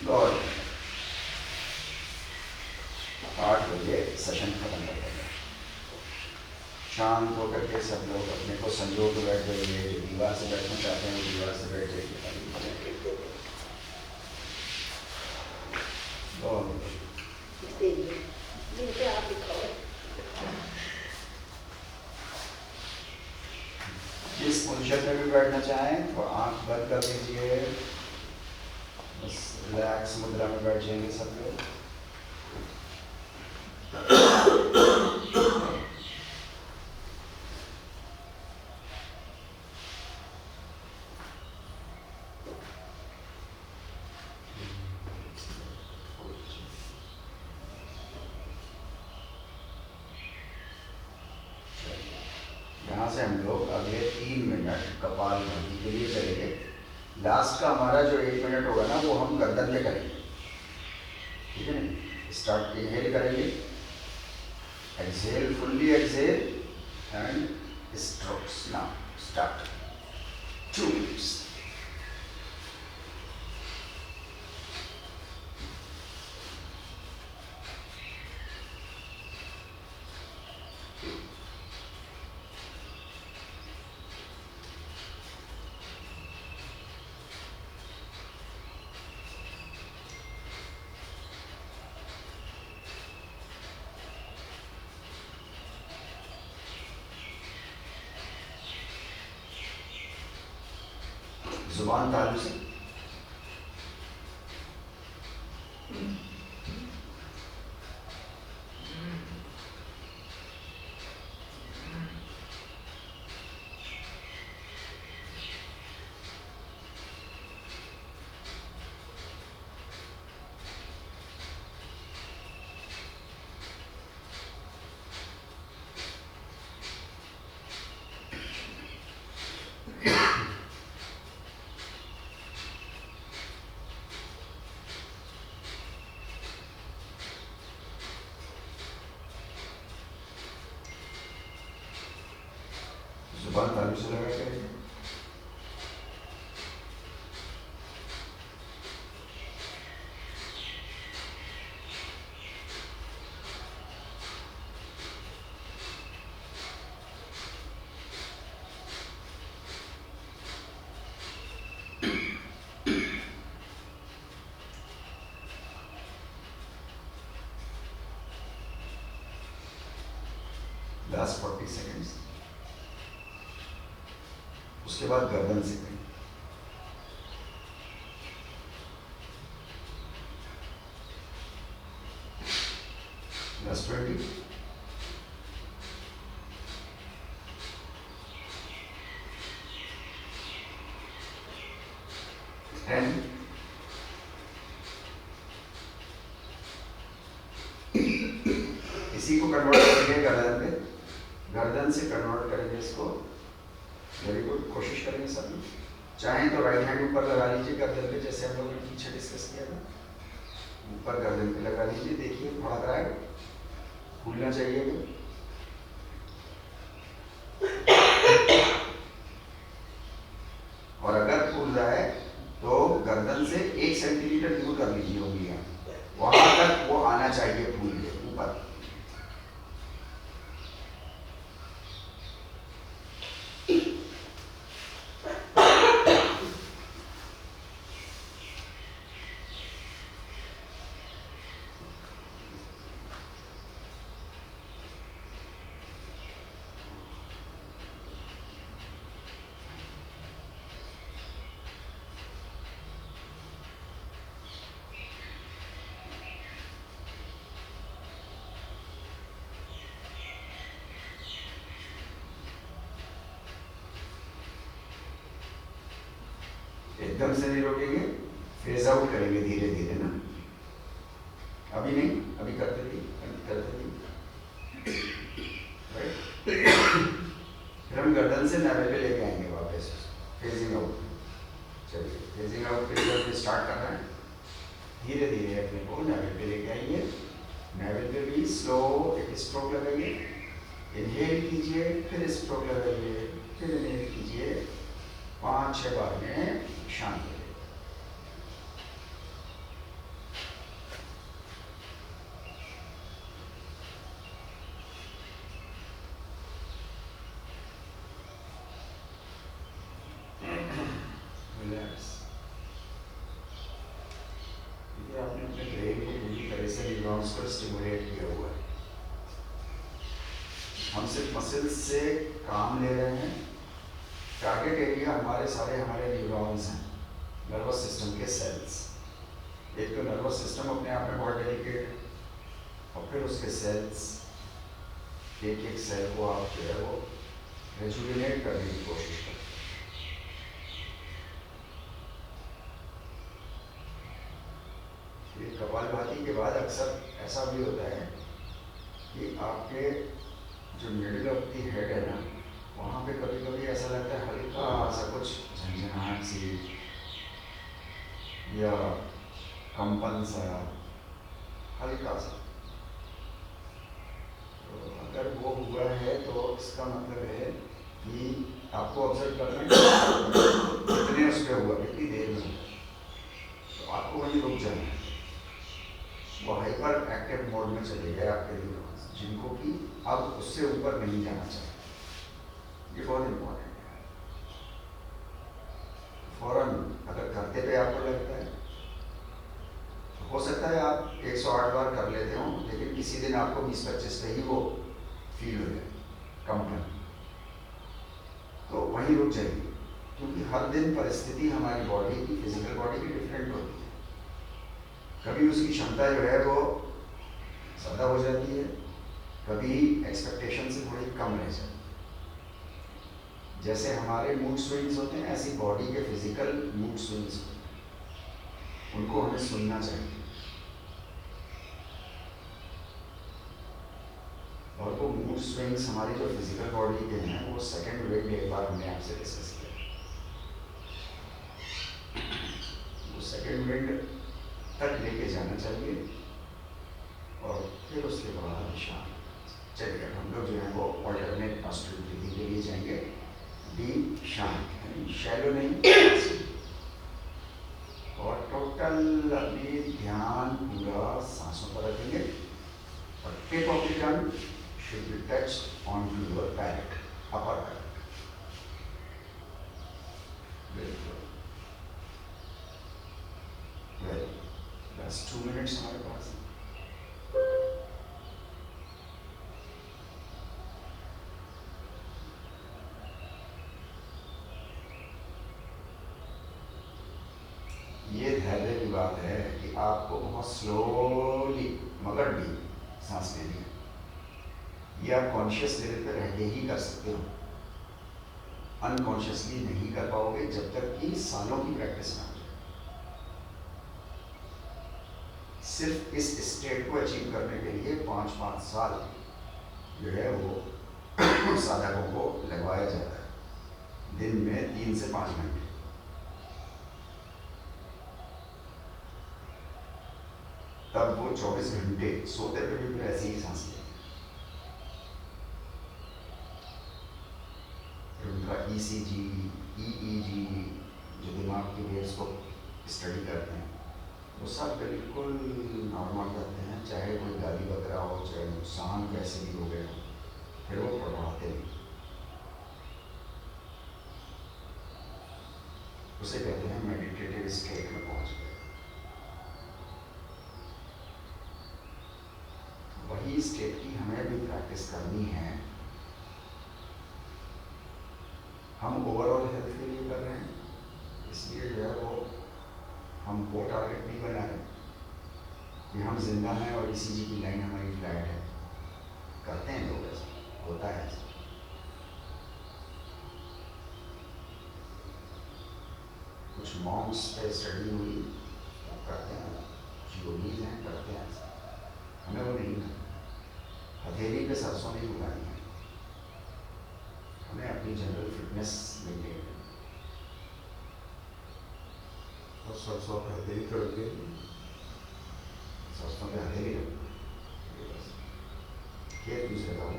गॉड 8 बजे सेशन खत्म कर देंगे। शांत होकर के सब लोग अपने को संजो के बैठ जाइए, जो दीवार से बैठना चाहते हैं वो दीवार से बैठ जाइए। जिस पोजीशन में भी बैठना चाहें तो आंख बंद कर दीजिए, बस रिलैक्स मुद्रा में बैठ जाएंगे सब लोग। यहाँ से हम लोग अगले 3 मिनट कपालभाति के लिए करेंगे। लास्ट का हमारा जो 1 मिनट होगा ना वो हम गर्दन पे करेंगे, ठीक है ना। स्टार्ट इनहेल करेंगे, exhale, fully exhale and strokes. Now start 2 minutes. जुबान तालू से जुबान तालू से लगा करेंगे। Last 40 seconds. उसके बाद गर्दन से करें। लास्ट 20। इसी को कन्वर्ट करेंगे गर्दन पे, गर्दन से कन्वर्ट करेंगे इसको। वेरी गुड, कोशिश करेंगे सब। चाहें तो राइट हैंड ऊपर लगा लीजिए गर्दन पे, जैसे हम लोगों ने पीछे डिस्कस किया था। ऊपर गर्दन पे लगा लीजिए, देखिए थोड़ा रहा है, भूलना चाहिए। और अगर फूल रहा है तो गर्दन से 1 सेंटीमीटर दूर कर लीजिए उंगलियां, वहां तक वो आना चाहिए फूल के ऊपर। एकदम से नहीं रोकेंगे, फेज आउट करेंगे धीरे धीरे ना। अभी नहीं, अभी करते थी। राइट। फिर हम गर्दन से नाभि पे लेके आएंगे वापस, फेजिंग आउट। चलिए फेजिंग आउट पे स्टार्ट करना है। धीरे धीरे अपने को नाभि पे लेके आइए। नाभि पे भी स्लो एक स्ट्रोक लगाइए। इनहेल कीजिए, फिर स्ट्रोक लगाइए, फिर इनहेल कीजिए। 5-6 बार में शांत हो जाए। रिलैक्स। ये आपने अपने ब्रेन को पूरी तरह से न्यूरॉन्स को स्टिमुलेट किया हुआ है। हम सिर्फ मसल्स से काम ले रहे हैं। टारगेट एरिया हमारे न्यूरॉन्स हैं, नर्वस सिस्टम के सेल्स। एक तो नर्वस सिस्टम अपने आप में बहुत डेलिकेट है, और फिर उसके सेल्स, एक एक सेल को आप जो है वो रेजुविनेट करने की कोशिश करें। ये कपालभाति के बाद अक्सर ऐसा भी होता है कि आपके जो मिडिल ऑफ द हेड है ना, वहाँ पे कभी कभी ऐसा लगता है हल्का सा कुछ झंझनाहट सी या कंपन सा, हल्का सा। तो अगर वो हुआ है तो इसका मतलब है कि आपको ऑब्जर्व करना है कितने उस पर हुआ, कितनी देर में हुआ, तो आपको वहीं रुक जाना है। वो हाइपर एक्टिव मोड में चले गए आपके न्यूरॉन्स, जिनको कि अब उससे ऊपर नहीं जाना चाहिए। ये बहुत इम्पोर्टेंट है। फौरन अगर करते पे आपको लगता है, तो हो सकता है आप 108 बार कर लेते हो, लेकिन किसी दिन आपको 20-25 पे ही वो फील हो जाए कंपन, तो वहीं रुक जाइए। क्योंकि हर दिन परिस्थिति हमारी बॉडी की, फिजिकल बॉडी की डिफरेंट होती है। कभी उसकी क्षमता जो है वो ज़्यादा हो जाती है, कभी एक्सपेक्टेशन से थोड़ी कम रह जाती है। जैसे हमारे मूड स्विंग्स होते हैं, ऐसी बॉडी के फिजिकल मूड स्विंग्स होते हैं, उनको हमें सुनना चाहिए। और वो मूड स्विंग्स हमारी जो फिजिकल बॉडी के हैं, वो सेकंड विंड एक बार हमने आपसे डिस्कस किया। वो सेकंड विंड तक लेके जाना चाहिए और फिर उसके बाद शांत। चलिए हम लोग जो है वो ऑल्टरनेट नॉस्ट्रल ब्रीथिंग के लिए जाएंगे। डीप शांत, यानी शैलो नहीं, और टोटल अपनी ध्यान पूरा सांसों पर रखेंगे और tip of the tongue should be touched onto your palate, upper palate. Very good. Well, last 2 minutes हमारे पास। ये धैर्य की बात है कि आपको बहुत स्लोली मगर भी सांस लेनी है। ये आप कॉन्शियस लेवल पर रह के ही कर सकते हो, अनकॉन्शियसली नहीं कर पाओगे जब तक कि सालों की प्रैक्टिस ना हो जाए। सिर्फ इस स्टेट को अचीव करने के लिए 5-5 साल जो है वो साधकों को लगवाया जाता है, दिन में 3 से 5 घंटे। तब वो 24 घंटे सोते हुए भी फिर ऐसी ही सांस लेते। उनका ECG, EEG, जो दिमाग की वेव्स को स्टडी करते हैं, वो सब बिल्कुल नॉर्मल रहते हैं। चाहे कोई गाली बकरा हो, चाहे नुकसान कैसे भी हो गए हो, फिर वो पढ़ाते नहीं। उसे कहते हैं मेडिटेटिव स्टेट में पहुंच गए। वही स्टेट की हमें भी प्रैक्टिस करनी है। हम ओवरऑल हेल्थ के लिए कर रहे हैं, इसलिए जो है वो हम वो टारगेट नहीं बना रहे कि हम जिंदा हैं और ECG की लाइन हमारी फ्लैट है। करते हैं लोग, ऐसा होता है। कुछ मॉन्क्स पे स्टडी हुई, वो करते हैं, कुछ योगीज हैं करते हैं। हमें वो नहीं है, हथेली पे सरसों नहीं उगानी है, हमें अपनी जनरल फिटनेस मेंटेन करनी है। और सरसों पे हथेली कर के, सरसों पे हथेली खेत दूसरे का हो।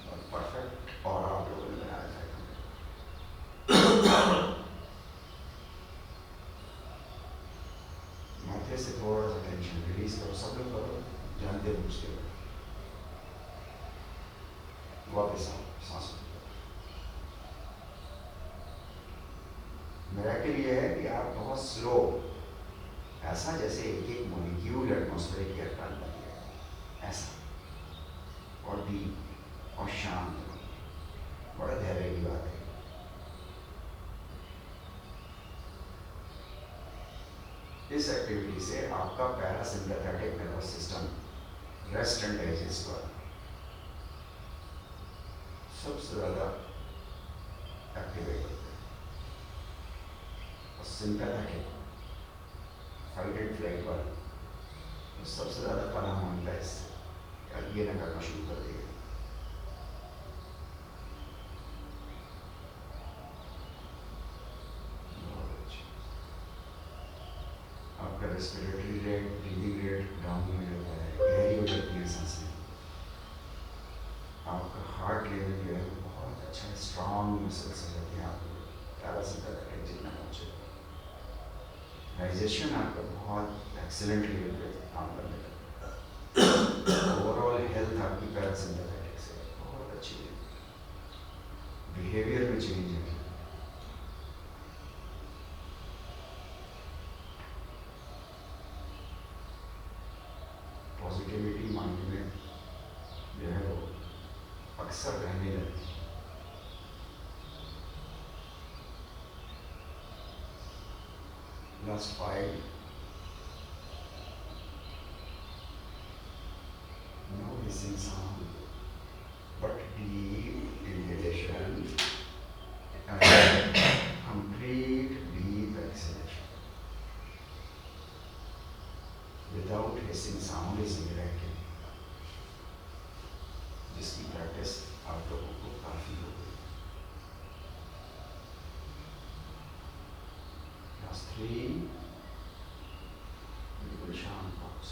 और परफेक्ट और आप लोगों ने बनाया जाएगा। माथे से थोड़ा सा टेंशन रिलीज करो, सब लोग करो, जानते बूझते हो। वापस आओ सांसों। मेरा के लिए है कि आप बहुत स्लो, ऐसा जैसे एक मॉलिक्यूल एटमॉस्फेरिक एयर का अंदर है, ऐसा, और डीप और शांत। बड़ा धैर्य की बात है। इस एक्टिविटी से आपका parasympathetic nervous system rest and digest पर सबसे ज़्यादा एक्टिवेट होता है, और सिम्पैथेटिक फाइट एंड फ्लाइट पर सबसे ज़्यादा पनाह मांगता है इससे। ये ना करना शुरू कर देगा। बहुत अच्छा। आपका respiratory rate, breathing rate down हो जाता है, गहरी हो जाती है सांसें। आपका हार्ट लेवल जो है बहुत अच्छा स्ट्रॉन्ग मसल्स हो जाते हैं। आपको पैरासिम्पैथेटिक जितना पहुँचे, डाइजेशन आपका बहुत एक्सीलेंट लेवल पे काम करने लगता है। ओवरऑल हेल्थ आपकी पैरासिम्पैथेटिक से बहुत अच्छी है। बिहेवियर में चेंज है। पॉजिटिविटी माइंड में जो है वो अक्सर रहने लगती है। Last 5. No hissing sound, but deep inhalation and complete deep exhalation. Without hissing sound is miracle, जिसकी प्रैक्टिस आप लोगों को काफी हो गई। Last 3. बिल्कुल शांत बॉक्स।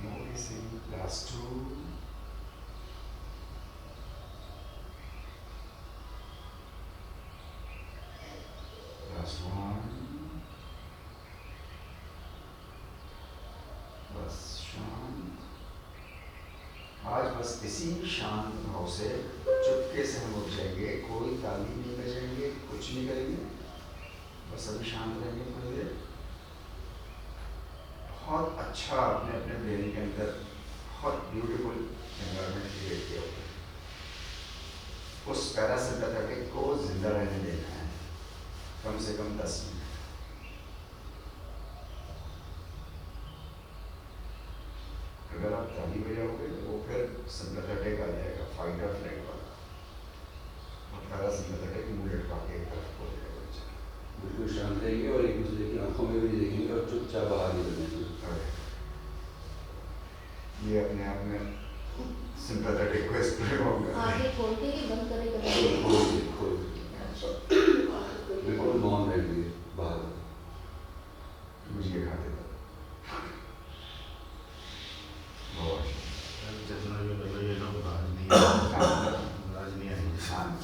Noticing last 2. Last 1. बस शांत। आज बस इसी शांत भाव से चुपके से हम उठ जाएंगे, कोई ताली नहीं बजाएंगे, कुछ नहीं करेंगे, बस अभी शांत रहेंगे थोड़ी देर। बहुत अच्छा आपने अपने ब्रेन के अंदर बहुत ब्यूटीफुल एनवायरनमेंट क्रिएट किया होगा। उस पैरासिम्पैथेटिक को जिंदा रहने देना है कम से कम 10 मिनट। अगर आप ताली बजाओगे तो वो फिर सिम्पैथेटिक आ जाएगा, फाइट और फ्लाइट वाला, और पैरासिम्पैथेटिक मुंह लटका के एक तरफ हो जाएगा। बिल्कुल शांत रहेंगे और एक दूसरे की आंखों में भी देखेंगे और चुपचाप बाहर निकलेंगे। ये अपने आप में सिम्पैथेटिक को एक्सप्रेस होगा। आगे खोल के ही बंद करेगा। बिल्कुल मौन रहेंगे बाहर। मुझे खाते थे बहुत जितना जो लगा ये लोग राजनी आएंगे। शांत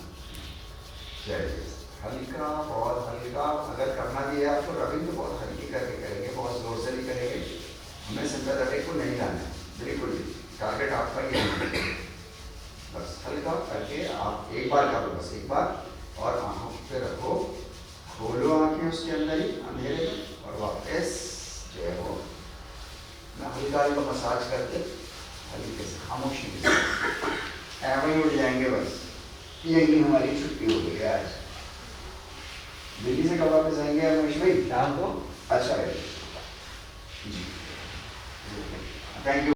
चाहिए, हल्का, बहुत हल्का। अगर करना भी है आपको रबिंग तो बहुत हल्की करके करेंगे, बहुत जोर से नहीं करेंगे। हमें सिम्पैथेटिक को नहीं लाना है बिल्कुल भी, टारगेट आपका ही है। बस हल्का करके आप एक बार करो, बस एक बार, और आंखों पे रखो, खोलो आंखें उसके अंदर ही अंधेरे में, और वापस जो है वो ना हल्का हल्का मसाज करके हल्के से खामोशी के साथ ऐसे ही उठ जाएंगे। बस यही हमारी छुट्टी हो गई आज। दिल्ली से कब वापस आएंगे मनीष भाई? शाम को। अच्छा है जी, थैंक यू।